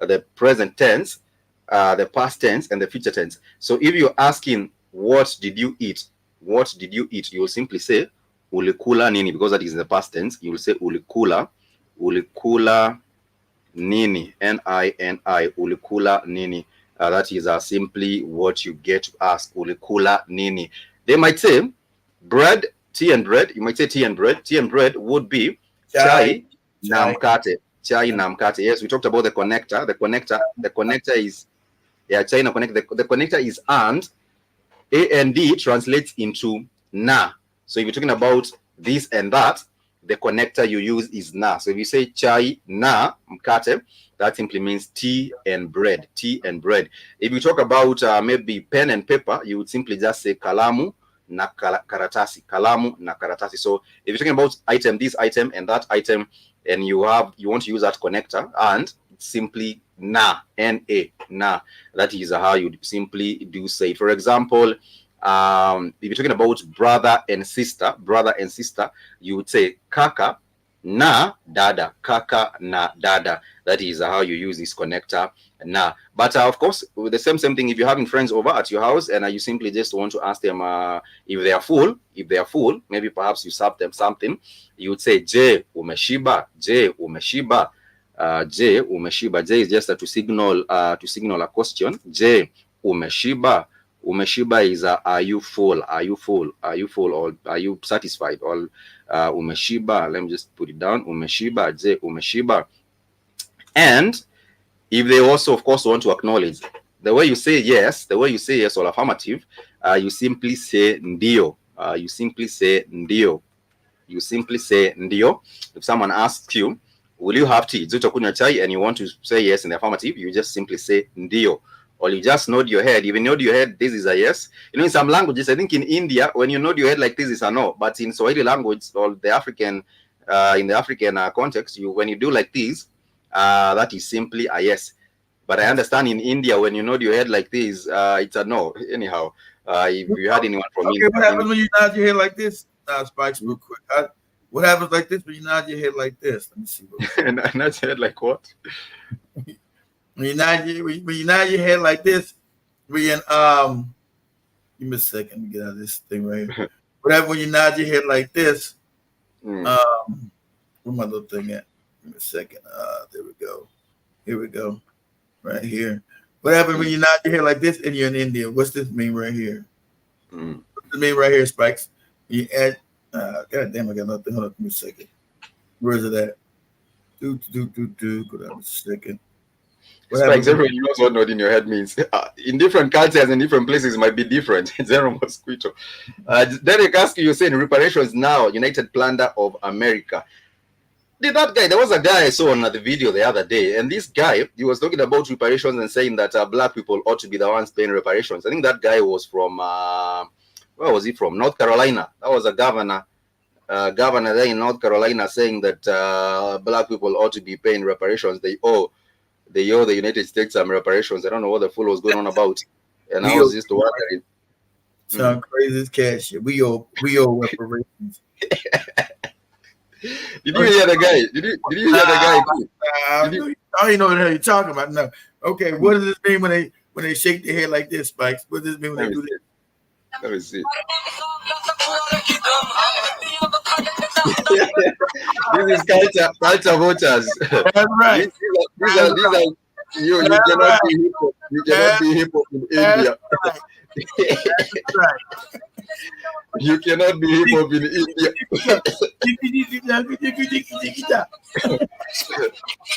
the present tense, the past tense, and the future tense. So if you're asking what did you eat, you will simply say ulikula nini, because that is in the past tense. You will say ulikula nini, N-I-N-I, ulikula nini. That is simply what you get to ask, ulikula nini. They might say bread, tea and bread. You might say tea and bread. Tea and bread would be chai na mkate. Chai na mkate. Yes, we talked about the connector. The connector is chai na connector. The connector is and. A and D translates into na. So if you're talking about this and that, the connector you use is na. So if you say chai na mkate, that simply means tea and bread. Tea and bread. If you talk about maybe pen and paper, you would simply just say kalamu na karatasi. Kalamu na karatasi. So if you're talking about item, this item and that item, and you want to use that connector, and simply na, N-A, na. That is how you simply do say. For example, if you're talking about brother and sister, you would say kaka na dada. Kaka na dada. That is how you use this connector na. But of course, with the same thing, if you're having friends over at your house and you simply just want to ask them if they are full, maybe perhaps you serve them something, you would say je umeshiba. J umeshiba. J is just to signal a question. J umeshiba. Umeshiba is are you full? Are you full? Or are you satisfied? Or umeshiba. Let me just put it down. Umeshiba. J umeshiba. And if they also, of course, want to acknowledge the way you say yes or affirmative, you simply say ndio. You simply say ndio. If someone asks you, will you have tea? Kunywa chai, and you want to say yes in the affirmative, you just simply say ndio. Or you just nod your head. If you nod your head, this is a yes. In some languages, I think in India, when you nod your head like this is a no. But in Swahili language or the African, in the African context, when you do like this, that is simply a yes. But I understand in India, when you nod your head like this, it's a no. Anyhow, if you had anyone from India. What happens when you nod your head like this? Spikes, real quick. What happens like this when you nod your head like this? Let me see. Nod your head like what? When you nod your head like this, give me a second. Let me get out of this thing right here. What happens when you nod your head like this? Where my little thing at? Give me a second. There we go. Here we go. Right here. What happens when you nod your head like this and you're in India? What's this mean right here? What's this mean right here, Spikes? You add, God damn, I got nothing. Hold on, give me a second. Where is it at? Go down a second. Spikes, everyone knows what nodding your head means. In different cultures and different places, it might be different. Zero mosquito. Derek asks you, saying reparations now, United Plunder of America. There was a guy I saw on the video the other day, and this guy, he was talking about reparations and saying that black people ought to be the ones paying reparations. I think that guy was from, where was he from? North Carolina. That was a governor there in North Carolina saying that black people ought to be paying reparations. They owe the United States some reparations. I don't know what the fool was going on about. And I was just wondering. Sound crazy as cat shit. We owe reparations. Did you hear the guy? Did you hear the guy too? I don't even know what the hell you're talking about. No. Okay, what does this mean when they shake their head like this, Spikes? What does this mean when they do this? Let me see. This is culture voters. That's right. These are you cannot be hip hop. You cannot be hip hop in India. Right. That's right. You cannot be hip hop in India.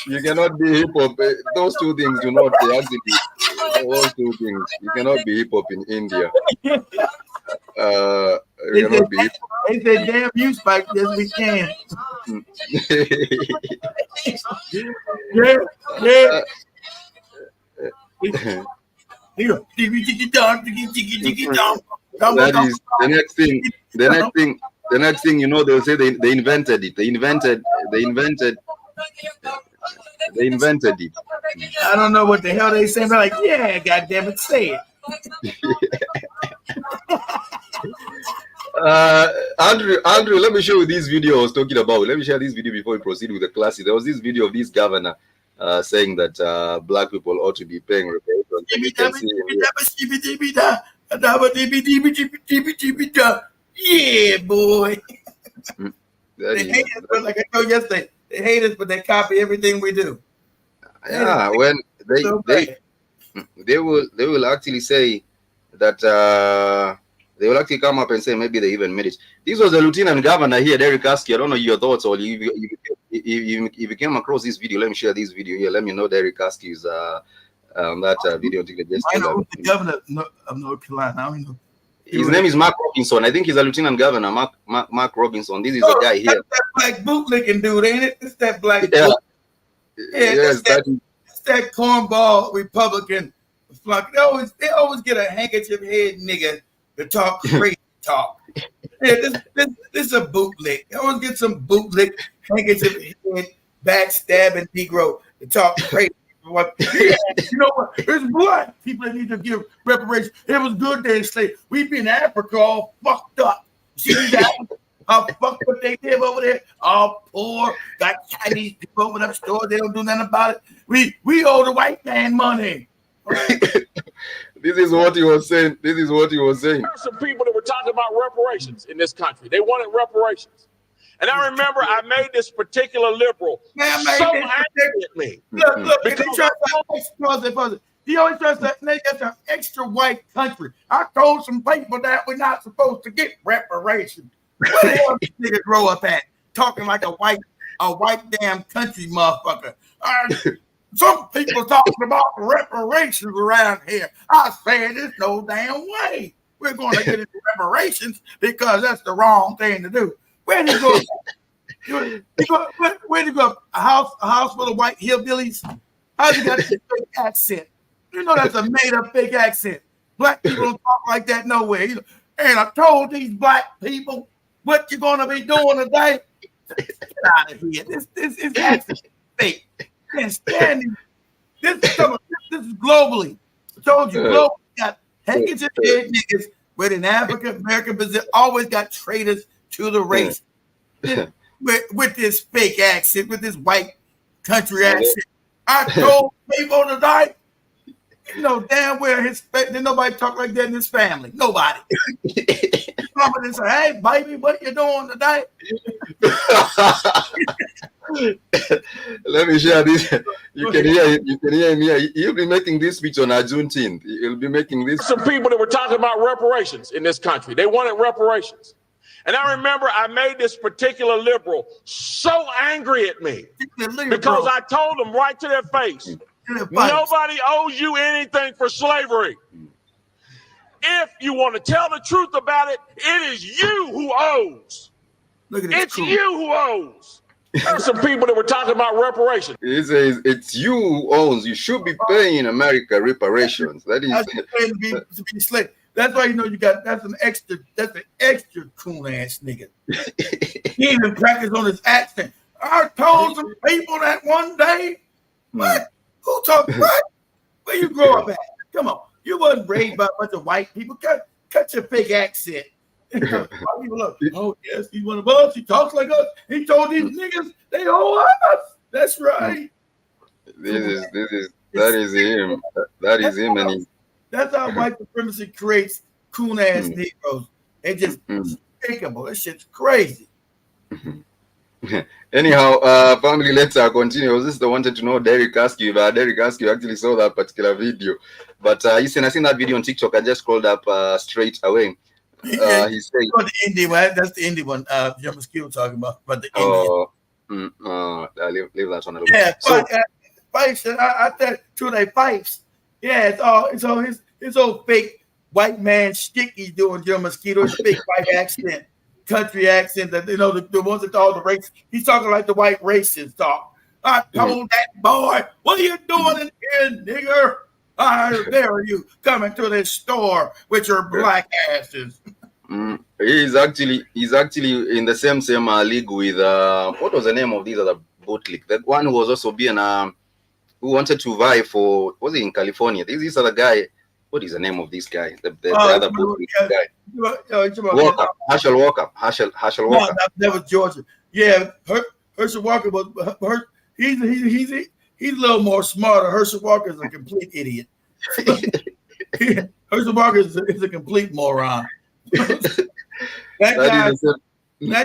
You cannot be hip hop. Those two things do not actually. Those two things. You cannot be hip hop in India. You cannot be hip hop. They said, "Damn you, Spike. Yes, we can." Yeah. That is the next thing. The next thing, you know, they'll say they invented it. They invented it. I don't know what the hell they saying. They're like, yeah, goddamn it, say it. Andrew, let me show you this video I was talking about. Let me share this video before we proceed with the class. There was this video of this governor saying that black people ought to be paying reparations. Yeah, boy. They hate us, but like I told you yesterday, they hate us, but they copy everything we do. Yeah, when they will actually say that they will actually come up and say maybe they even made it. This was the lieutenant governor here, Derek Askey. I don't know your thoughts, or if you came across this video, let me share this video here. Let me know Derek Askey's that video. I know the governor of North Carolina. I don't know. His name is Mark Robinson. I think he's a lieutenant governor. Mark Robinson. This is the guy here. That's that black bootlicking dude, ain't it? It's that black. Yeah. Yes, it's that cornball Republican. They always get a handkerchief head nigga to talk crazy talk. Yeah, this is a bootlick. They always get some bootlick handkerchief head backstabbing Negro to talk crazy. Yeah, you know what? It's black people that need to give reparations. It was good they say we be in Africa all fucked up. See how fucked up they live over there, all poor, got Chinese people over up stores, they don't do nothing about it. We owe the white man money. Right? This is what he was saying. There are some people that were talking about reparations in this country. They wanted reparations. And I remember I made this particular liberal so angry at me. Look, he always tries to make us an extra white country. I told some people that we're not supposed to get reparations. Where the hell did niggas grow up at? Talking like a white damn country motherfucker. Some people talking about reparations around here. I said there's no damn way we're going to get into reparations because that's the wrong thing to do. Where'd he go? Where'd he go? A house full of white hillbillies? How's he got this fake accent? You know that's a made-up fake accent. Black people don't talk like that nowhere. And I told these black people what you're gonna be doing today. Get out of here. This is accent fake. Can't stand it. This is globally. I told you, globally got handkerchief head niggas, but in Africa, America, Brazil, always got traitors to the race with this fake accent, with this white country accent. I told people tonight, you know damn well didn't nobody talk like that in his family. Nobody. Somebody say, "Hey, baby, what you doing today?" Let me share this. You can hear him here. He'll be making this speech on Juneteenth. He'll be making this. Some people that were talking about reparations in this country. They wanted reparations. And I remember I made this particular liberal so angry at me because I told them right to their face, nobody owes you anything for slavery. If you want to tell the truth about it, it is you who owes. It's you who owes. There are some people that were talking about reparations. He says it's you who owns. You should be paying America reparations. That is to be slave. That's why you know that's an extra cool ass nigga. He even practice on his accent. I told some people that one day. What? Who talk what? Where you grow up at? Come on. You wasn't raised by a bunch of white people. Cut your fake accent. People look, oh yes, he's one of us. He talks like us. He told these niggas they owe us. That's right. That is him. That is him, and he. That's how white supremacy creates coon ass Negroes. They just despicable. That shit's crazy. Anyhow, family, let's continue. This is the wanted to know Derek Askew, but Derek Askew actually saw that particular video. But I seen that video on TikTok. I just scrolled up straight away. He's saying the indie one. That's the indie one. Your mosquito talking about the indie. Leave that one alone. Yeah, so, pipes. I said to they pipes. Yeah, it's all his old fake white man shtick he's doing. Your mosquito, his fake white accent. Country accent that the ones that all the race. He's talking like the white racists talk. I told that boy, what are you doing in here, nigger? I dare you coming to this store with your black asses. He's actually in the same league with what was the name of these other boat league? That one who was also being who wanted to vie for, was it in California? This other guy. What is the name of this guy? The other boat league guy. Walker, Herschel Walker. Herschel Walker. No, that was Georgia. Yeah, Herschel Walker was he's a little more smarter. Herschel Walker is a complete idiot. Herschel Walker is a complete moron. That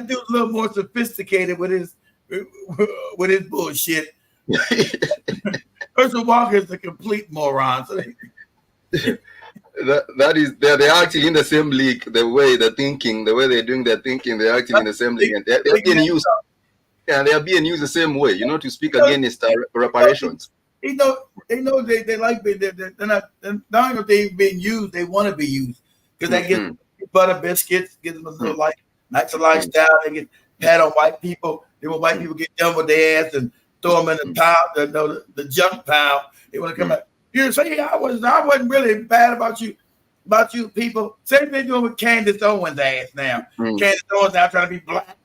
dude's a little more sophisticated with his bullshit. Herschel Walker is a complete moron. So that is they're actually in the same league. The way they're thinking, the way they're doing their thinking, they're actually in the same league, and they're being used. Yeah, they are being used the same way, to speak against reparations. They know they like they're not only they being used, they want to be used because they get butter biscuits, get them a little nice lifestyle. They get pat on white people. They want white people get done with their ass and throw them in the pile, the junk pile. They want to come out. You say I wasn't really bad about you people. Same thing doing with Candace Owens' ass now. Candace Owens now trying to be black.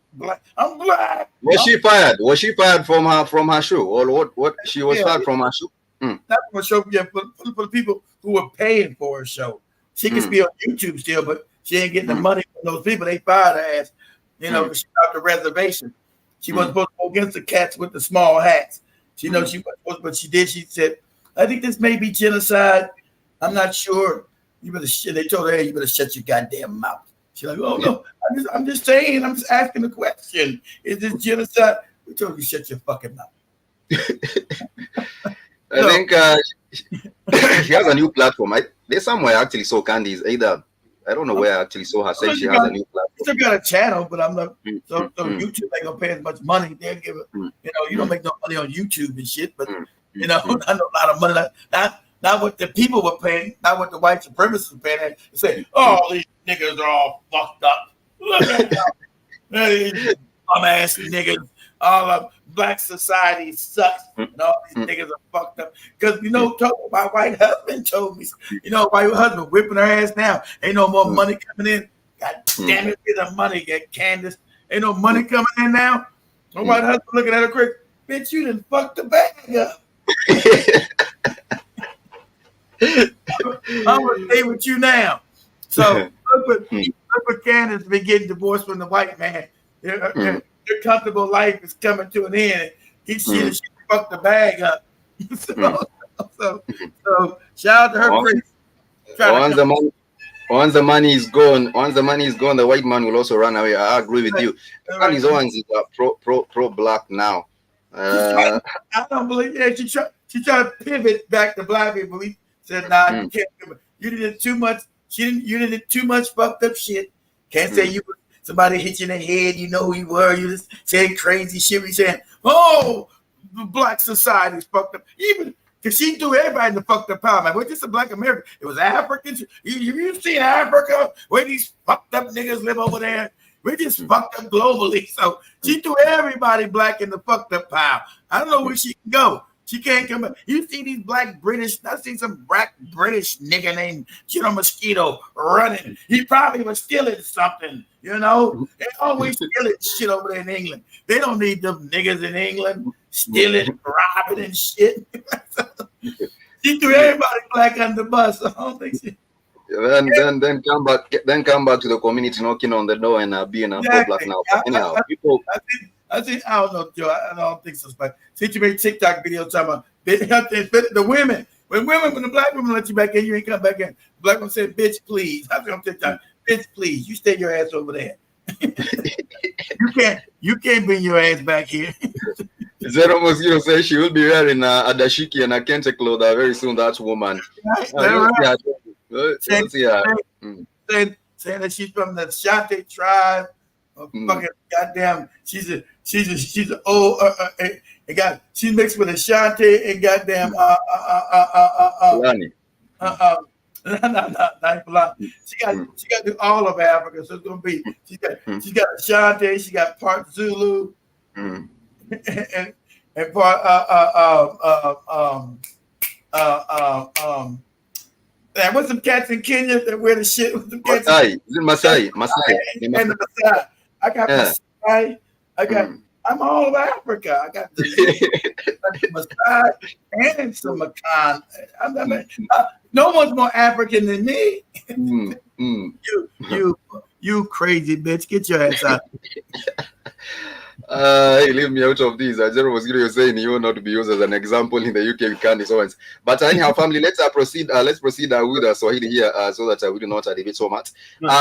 I'm black. Was she fired? Was she fired from her show, or what? She was fired from her show. Not from a show, yeah, for the people who were paying for her show. She can be on YouTube still, but she ain't getting the money from those people. They fired her ass. She's off the reservation. She wasn't supposed to go against the cats with the small hats. She wasn't supposed, but she did. She said, I think this may be genocide. I'm not sure. They told her, hey, you better shut your goddamn mouth. She's like, oh no, I'm just saying, I'm just asking the question. Is this genocide? We told you shut your fucking mouth. I think she has a new platform. There's somewhere I actually saw Candice. Either I don't know where I actually saw her say she has a new platform. Still got a channel, but I'm not. So YouTube ain't gonna pay as much money. They'll give it. You don't make no money on YouTube and shit, but not a lot of money. Not what the people were paying, not what the white supremacists were paying. They say, oh, these niggas are all fucked up. Look at them. These dumbass niggas. All of black society sucks. And all these niggas are fucked up. Because, my white husband told me, my husband whipping her ass now. Ain't no more money coming in. God damn it, get the money, get Candace. Ain't no money coming in now. My white husband looking at her quick, bitch, you done fucked the bag up. I'm gonna stay with you now. So look what Candace been getting divorced from the white man. Their comfortable life is coming to an end. She fucked the bag up. so shout out to her. Once the money is gone, the white man will also run away. I agree with you. Candace Owens is pro black now. I don't believe. Yeah, she tried to pivot back to black people. We said, nah, you can't. You did too much. You did too much fucked up shit. Can't say you somebody hit you in the head. You know who you were. You just saying crazy shit. We saying, oh, the black society is fucked up. Even because she threw everybody in the fucked up pile. Man, we're just a black American. It was Africans. You seen Africa where these fucked up niggas live over there? We're just fucked up globally. So she threw everybody black in the fucked up pile. I don't know where she can go. She can't come back. You see these black British, I seen some black British nigga named Chino Mosquito running. He probably was stealing something, They always stealing shit over there in England. They don't need them niggas in England stealing, robbing and shit. She threw everybody black under the bus. I don't think she... Then come back to the community knocking on the door and being a black now. Anyhow, people. I don't know, Joe. I don't think so. But since you made TikTok video talking about the women, when the black women let you back in, you ain't come back in. Black woman said, "Bitch, please." I was on TikTok, "Bitch, please, you stay your ass over there." You can't bring your ass back here. Zero Mosquito says she will be wearing a dashiki and a kente cloth very saying that she's from the Shante tribe. Fucking goddamn, she's old. She's mixed with a Shante and goddamn not She got to do all of Africa, so it's gonna be she got Ashanti, she got part Zulu, and part what's some cats in Kenya that wear the shit with the cats? Masai. And the Masai. I got Masai. I'm all of Africa. I got the Masai and some Macan. No one's more African than me. You crazy bitch. Get your ass out. Hey, leave me out of this. Zero was saying you will not be used as an example in the UK. We can't so on. But anyhow, family, let's proceed. Let's proceed with Swahili here, so that we do not debate so much.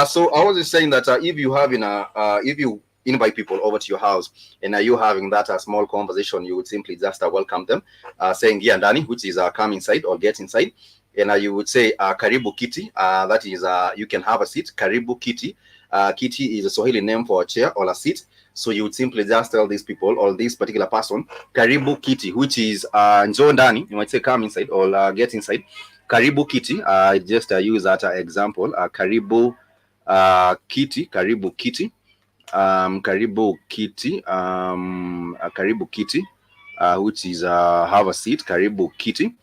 So I was just saying that if you have if you invite people over to your house and you having that small conversation, you would simply just welcome them, saying "Gia Ndani," which is come inside or get inside, and you would say "Karibu Kiti." That is you can have a seat. Karibu Kiti. Kiti is a Swahili name for a chair or a seat. So you would simply just tell these people or this particular person, Karibu Kiti, which is Njoo Ndani. You might say come inside or get inside. Karibu Kiti. Just use that example. Karibu Kiti. Karibu Kiti. Karibu Kiti. Karibu Kiti. Which is have a seat. Karibu Kiti.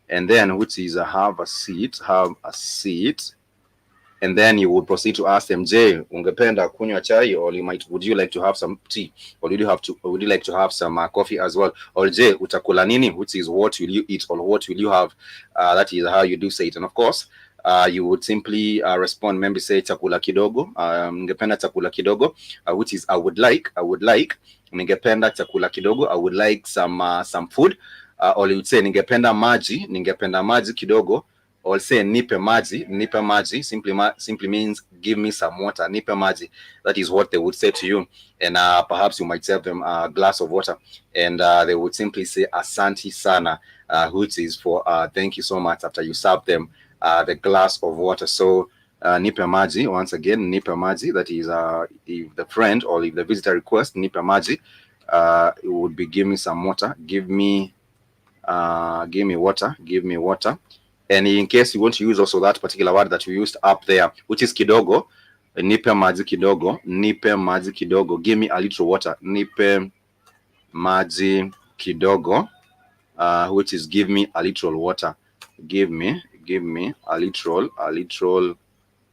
And then which is have a seat. Have a seat. And then you would proceed to ask them, Jay, ungependa kunywa chai, or would you like to have some tea, or would you like to have some coffee as well, or Jay, utakula nini, which is what will you eat, or what will you have. That is how you do say it. And of course, you would simply respond, maybe say chakula kidogo, ningependa chakula kidogo, which is I would like, ningependa chakula kidogo, I would like some food, or you would say ningependa maji kidogo. Or say nipe maji simply means give me some water. Nipe maji. That is what they would say to you. And perhaps you might serve them a glass of water. And they would simply say asante sana, which is for thank you so much after you serve them the glass of water. So nipe maji, once again, nipe maji. That is if the friend or if the visitor requests nipe maji, it would be give me some water. Give me water. And in case you want to use also that particular word that we used up there, which is kidogo, nipe maji kidogo, give me a little water, nipe maji kidogo, which is give me a little water, give me a little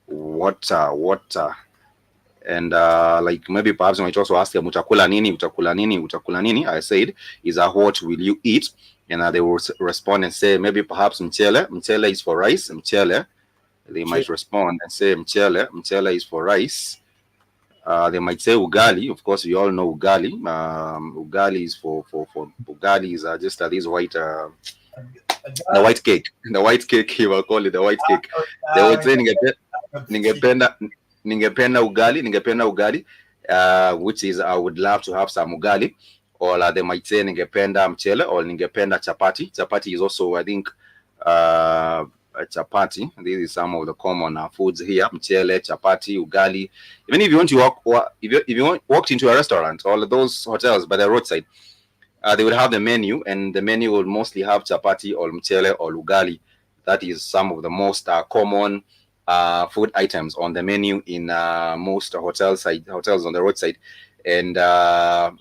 water. And like maybe perhaps you might also ask them, utakula nini? I said, is what will you eat? And they will respond and say, maybe perhaps mchele is for rice. Mchele, they might respond and say mchele is for rice. They might say ugali. Of course, we all know ugali. Ugali is for ugali is just this white the white cake. The white cake, he will call it the white cake. They would say ningependa ugali, which is I would love to have some ugali. Or they might say ningependa mchele or ningependa chapati. Chapati is also, I think, chapati. This is some of the common foods here: mchele, chapati, ugali. Even if you want to walked into a restaurant or those hotels by the roadside, they would have the menu, and the menu will mostly have chapati or mchele or ugali. That is some of the most common food items on the menu in most hotels on the roadside. And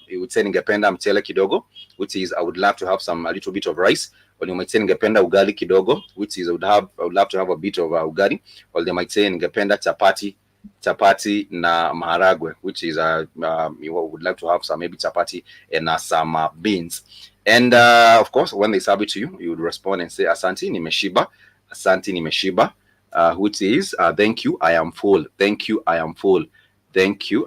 you would say ningependa mchele kidogo, which is I would love to have a little bit of rice. Or you might say ningependa ugali kidogo, which is I would love to have a bit of ugali. Or they might say ningependa chapati na maharagwe, which is you would like to have some maybe chapati and some beans. And of course, when they serve it to you, you would respond and say asante nimeshiba, which is thank you, I am full. Thank you,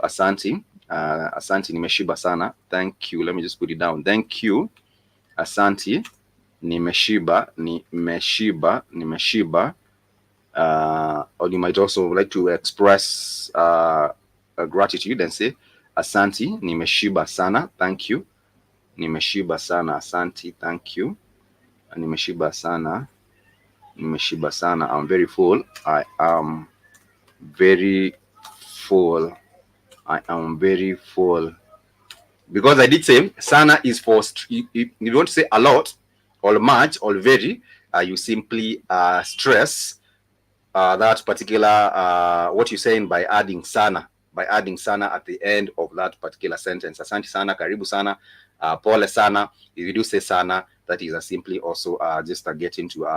asante. Asante nimeshiba sana. Thank you. Let me just put it down. Thank you. Asante nimeshiba. Or you might also like to express gratitude and say Asanti, nimeshiba sana. Thank you. Nimeshiba sana. Asanti, thank you. Nimeshiba sana. Nimeshiba sana. I'm very full. I am very full. I am very full. Because I did say sana is for, if you want to say a lot or much or very, you simply stress that particular what you're saying by adding sana at the end of that particular sentence. Asante sana, karibu sana, pole sana. If you do say sana, that is simply also just getting to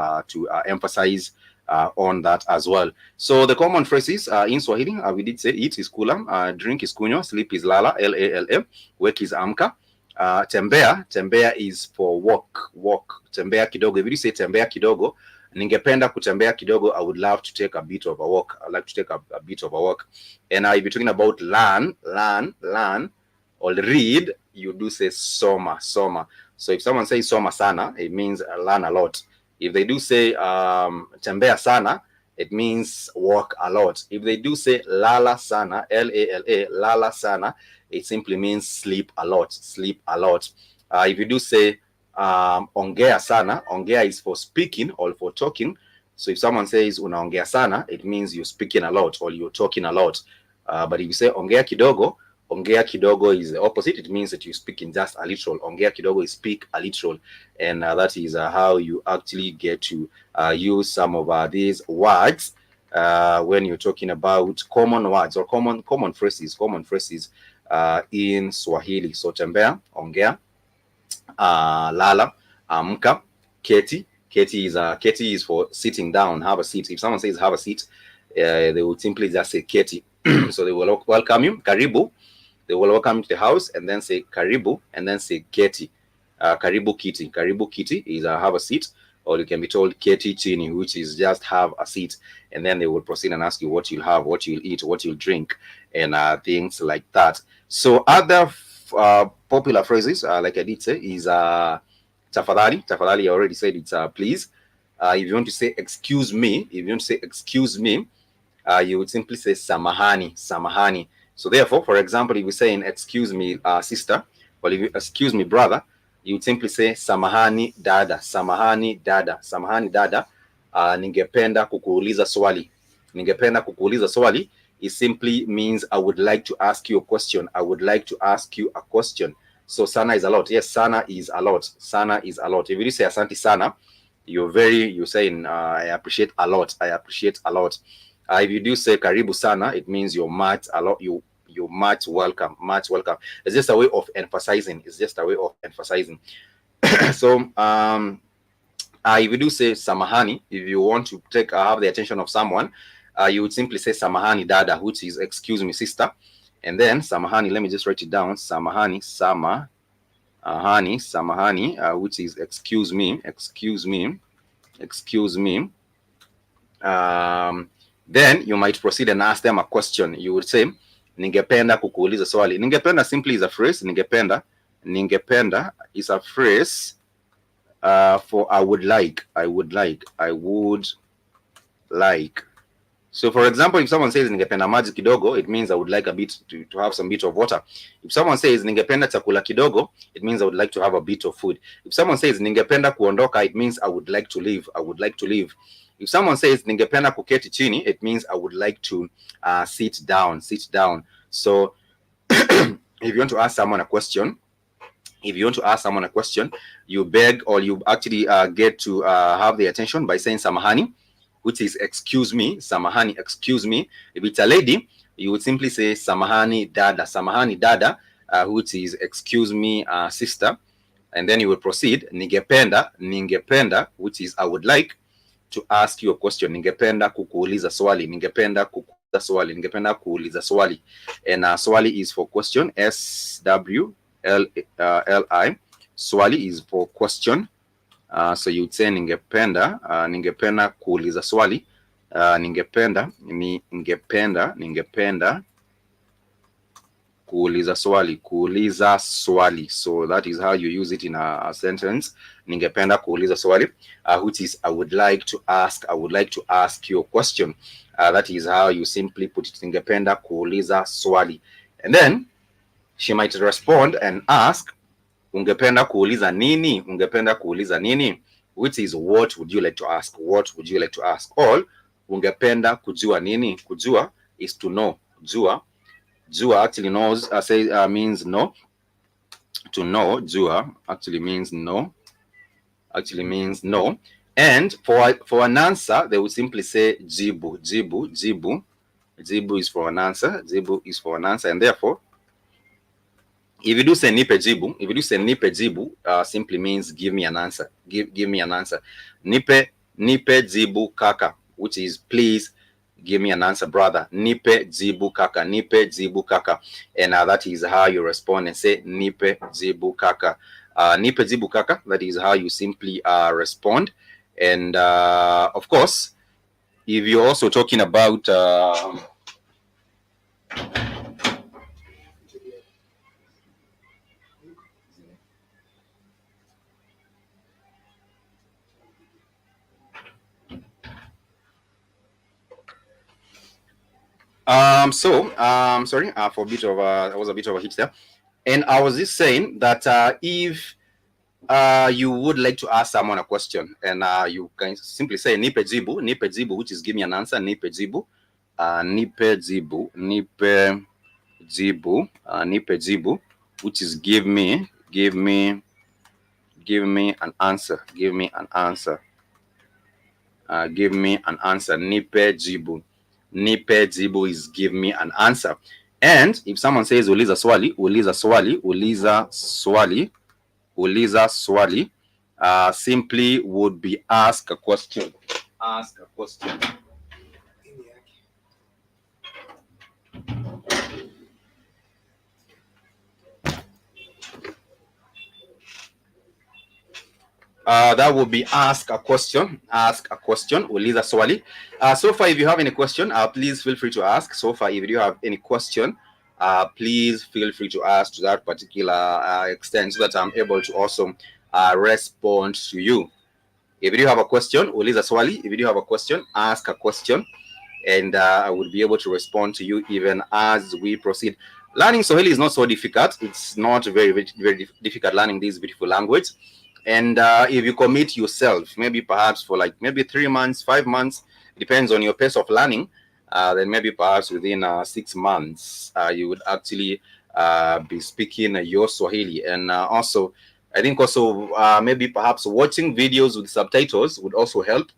emphasize on that as well. So the common phrases in Swahili, we did say eat is kula, drink is kunywa, sleep is lala, L-A-L-A, wake is amka, tembea is for walk, tembea kidogo. If you say tembea kidogo, ningependa kutembea kidogo, I would love to take a bit of a walk. I like to take a bit of a walk. And if you're talking about learn, or read, you do say soma. So if someone says soma sana, it means learn a lot. If they do say tembea sana, it means walk a lot. If they do say lala sana, L-A-L-A, lala sana, it simply means sleep a lot. If you do say ongea sana, ongea is for speaking or for talking. So if someone says unaongea sana, it means you're speaking a lot or you're talking a lot. But if you say ongea kidogo is the opposite. It means that you're speaking just a little. Ongea kidogo is speak a little. And that is how you actually get to use some of these words when you're talking about common words or common phrases in Swahili. So tembea, ongea, lala, amka, keti. Keti is for sitting down, have a seat. If someone says have a seat, they will simply just say keti. So they will welcome you, karibu. They will welcome you to the house and then say karibu and then say keti. Karibu kiti is have a seat, or you can be told keti chini, which is just have a seat. And then they will proceed and ask you what you'll have, what you'll eat, what you'll drink, and things like that. So other popular phrases, like I did say, is tafadhali. Tafadhali, I already said it's please. If you want to say excuse me, you would simply say samahani. So therefore, for example, if you're saying excuse me, sister, or if you excuse me, brother, you would simply say samahani dada. Ningependa kukuuliza swali. It simply means I would like to ask you a question. So sana is a lot. Yes, sana is a lot. If you say asante sana, you're saying I appreciate a lot. If you do say karibu sana, it means you're much welcome. It's just a way of emphasizing. So if you do say samahani, if you want to have the attention of someone, you would simply say samahani dada, which is excuse me sister. And then samahani, let me just write it down. Samahani, which is excuse me. Then you might proceed and ask them a question. You would say ningependa kukuuliza swali. Ningependa simply is a phrase. Ningependa is a phrase for I would like. So for example, if someone says ningependa maji kidogo, it means I would like a bit to have some bit of water. If someone says ningependa chakula kidogo, it means I would like to have a bit of food. If someone says ningependa kuondoka, it means I would like to leave. If someone says ningependa kuketi chini, it means I would like to sit down. So if you want to ask someone a question, you beg, or you actually get to have the attention by saying samahani, which is excuse me. If it's a lady, you would simply say samahani dada, which is excuse me sister. And then you will proceed ningependa, which is I would like to ask you a question. Ningependa kukuuliza swali. And swali is for question, SWLI. Swali is for question. So you'd say ningependa kuuliza swali. Ningependa kuuliza swali. So that is how you use it in a sentence. Ningependa kuuliza swali, which is I would like to ask you a question. That is how you simply put it. Ningependa kuuliza swali. And then she might respond and ask, ungependa kuuliza nini? Ungependa kuuliza nini? Which is, what would you like to ask? What would you like to ask? Or ungependa kujua nini? Kujua is to know. Jua actually means no. To know, jua actually means no. And for an answer, they would simply say jibu. Jibu is for an answer. And therefore, if you do say nipe jibu, simply means give me an answer. Give me an answer. Nipe jibu kaka, which is please give me an answer, brother. Nipe jibu kaka. And that is how you respond and say nipe jibu kaka. Nipe jibu kaka, that is how you simply respond. And of course, if you're also talking about sorry, for a bit of there was a bit of a hitch there, and I was just saying that if you would like to ask someone a question, and you can simply say nipe jibu, which is give me an answer. Nipe jibu, which is give me an answer. Nipe jibu is give me an answer. And if someone says uliza swali, simply would be ask a question. That would be ask a question. Uliza swali. So far, if you have any question, please feel free to ask. So far, if you have any question, please feel free to ask to that particular extent, so that I'm able to also respond to you. If you have a question, uliza swali. If you have a question, ask a question, and I would be able to respond to you even as we proceed. Learning Swahili is not so difficult. It's not very, very, very difficult learning this beautiful language. And if you commit yourself, maybe perhaps for like maybe 3 months, 5 months, depends on your pace of learning, then maybe perhaps within 6 months, you would actually be speaking your Swahili. And also, I think also maybe perhaps watching videos with subtitles would also help.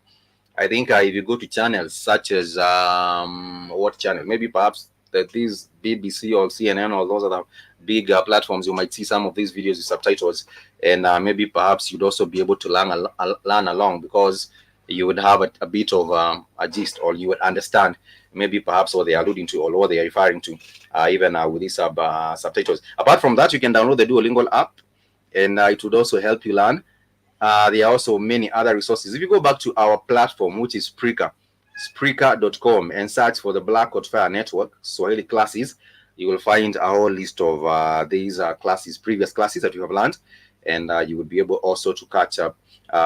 I think if you go to channels such as what channel? Maybe perhaps these BBC or CNN or those other big platforms, you might see some of these videos with subtitles, and maybe perhaps you'd also be able to learn along, because you would have a bit of a gist, or you would understand maybe perhaps what they are alluding to or what they are referring to, even with these subtitles. Apart from that, you can download the Duolingo app, and it would also help you learn. There are also many other resources. If you go back to our platform, which is Spreaker.com, and search for the Black Hot Fire Network Swahili classes, you will find a whole list of these previous classes that you have learned, and you will be able also to catch up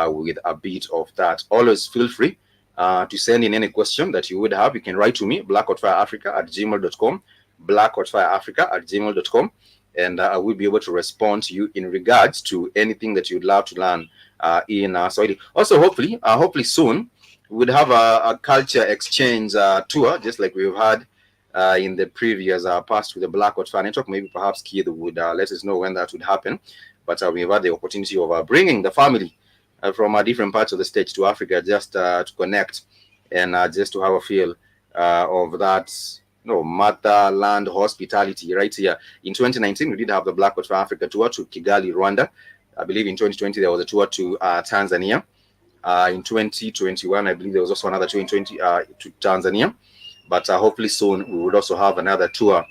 with a bit of that. Always feel free to send in any question that you would have. You can write to me, blackhotfireafrica@gmail.com, blackhotfireafrica@gmail.com, and I will be able to respond to you in regards to anything that you'd love to learn in Swahili. Also, hopefully soon, we would have a culture exchange tour, just like we've had in the previous past with the Black Hot Fire Network. Maybe perhaps Keith would let us know when that would happen. But we've had the opportunity of bringing the family from different parts of the state to Africa, just to connect and just to have a feel of that motherland hospitality right here. In 2019, we did have the Black Hot Fire Africa tour to Kigali, Rwanda. I believe in 2020 there was a tour to Tanzania. In 2021, I believe there was also another tour to Tanzania. But hopefully soon we would also have another tour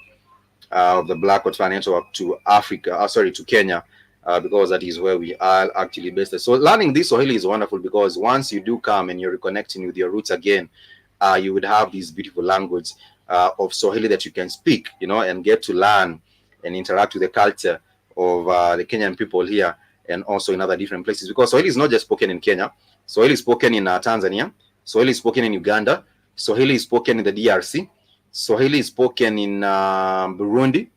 of the Black Hot Fire Network to to Kenya, because that is where we are actually based. So learning this Swahili is wonderful, because once you do come and you're reconnecting with your roots again, you would have this beautiful language of Swahili that you can speak, and get to learn and interact with the culture of the Kenyan people here, and also in other different places. Because Swahili is not just spoken in Kenya. Swahili is spoken in Tanzania. Swahili is spoken in Uganda. Swahili is spoken in the DRC. Swahili is spoken in Burundi.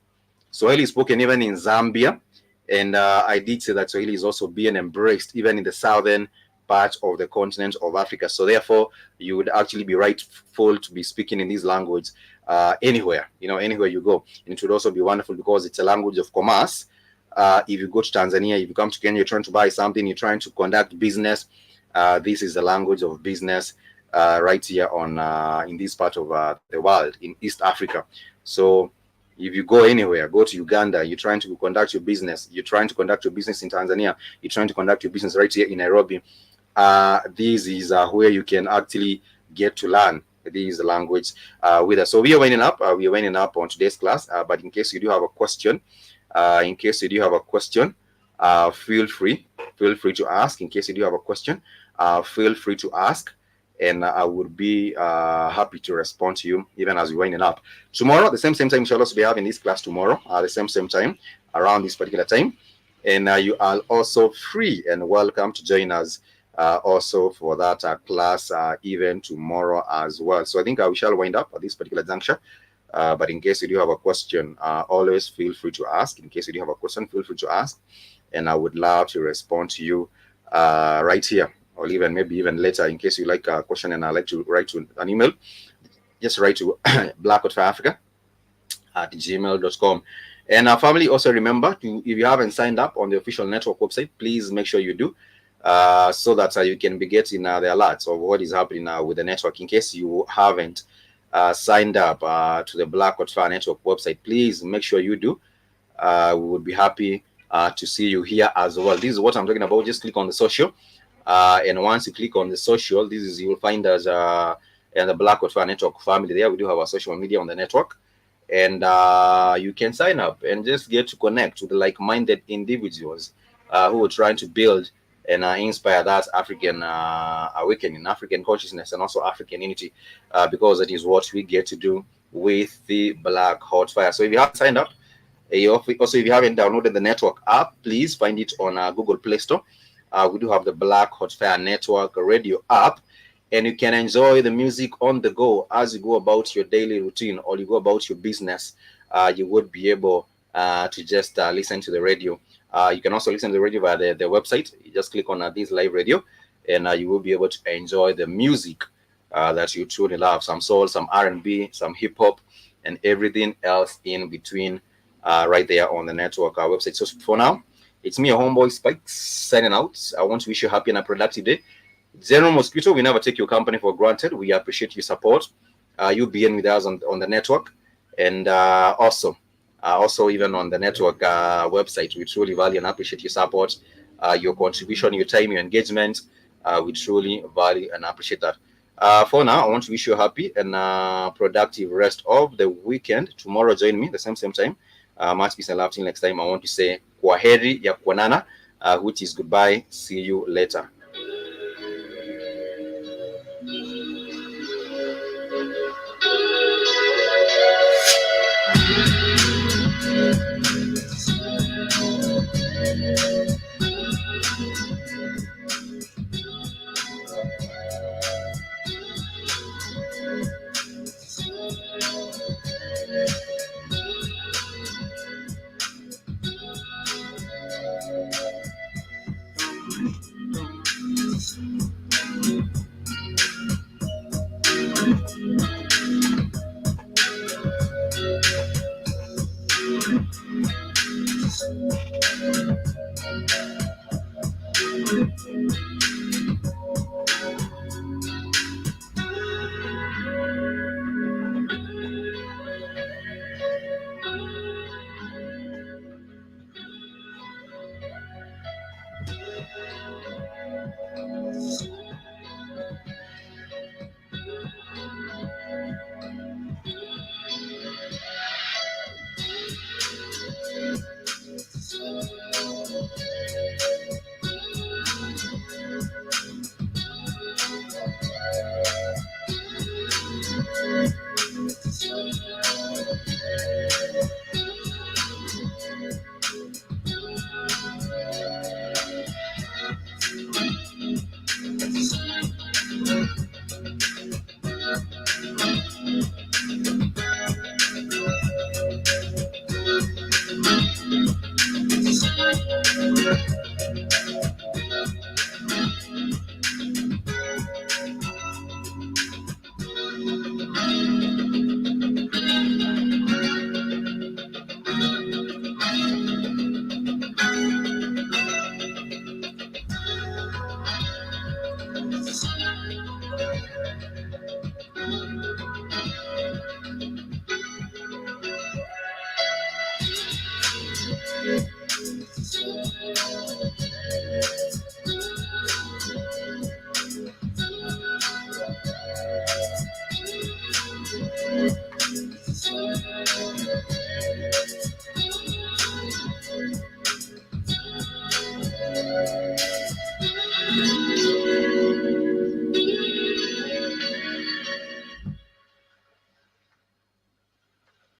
Swahili is spoken even in Zambia, and I did say that Swahili is also being embraced even in the southern part of the continent of Africa. So therefore, you would actually be rightful to be speaking in this language anywhere, anywhere you go. And it would also be wonderful because it's a language of commerce. If you go to Tanzania, if you come to Kenya, you're trying to buy something, you're trying to conduct business, this is the language of business right here in this part of the world, in East Africa. So if you go anywhere, go to Uganda, you're trying to conduct your business, you're trying to conduct your business in Tanzania, you're trying to conduct your business right here in Nairobi, this is where you can actually get to learn this language with us. So we are winding up. On today's class. But in case you do have a question, feel free to ask. In case you do have a question, feel free to ask, and I would be happy to respond to you even as we're winding up. Tomorrow, the same time, we shall also be having this class tomorrow, the same time, around this particular time. And you are also free and welcome to join us also for that class even tomorrow as well. So I think we shall wind up at this particular juncture. But in case you do have a question, always feel free to ask. In case you do have a question, feel free to ask. And I would love to respond to you right here, or even maybe even later. In case you like a question and I'd like to write to an email, just write to blackcoatfireafrica@gmail.com. And our family, also remember, if you haven't signed up on the official network website, please make sure you do, so that you can be getting the alerts of what is happening with the network. In case you haven't signed up to the Black Coat Fire Network website, please make sure you do. We would be happy to see you here as well. This is what I'm talking about. Just click on the social, and once you click on the social, you will find us in the Black Coat Fire Network family. There we do have our social media on the network, and you can sign up and just get to connect with the like-minded individuals who are trying to build and inspire that African awakening, African consciousness, and also African unity, because that is what we get to do with the Black Hot Fire. So if you haven't signed up, also if you haven't downloaded the network app, please find it on Google Play Store. We do have the Black Hot Fire Network radio app, and you can enjoy the music on the go as you go about your daily routine or you go about your business. You would be able to just listen to the radio. You can also listen to the radio via the website. You just click on this live radio, and you will be able to enjoy the music that you truly love. Some soul, some R&B, some hip-hop, and everything else in between right there on the network website. So for now, it's me, your homeboy Spikes, signing out. I want to wish you a happy and a productive day. General Mosquito, we never take your company for granted. We appreciate your support, you being with us on the network, and also even on the network website. We truly value and appreciate your support, your contribution, your time, your engagement. We truly value and appreciate that. For now, I want to wish you a happy and productive rest of the weekend. Tomorrow, join me the same time. Much peace and love till next time. I want to say kwaheri ya kuonana, which is goodbye. See you later.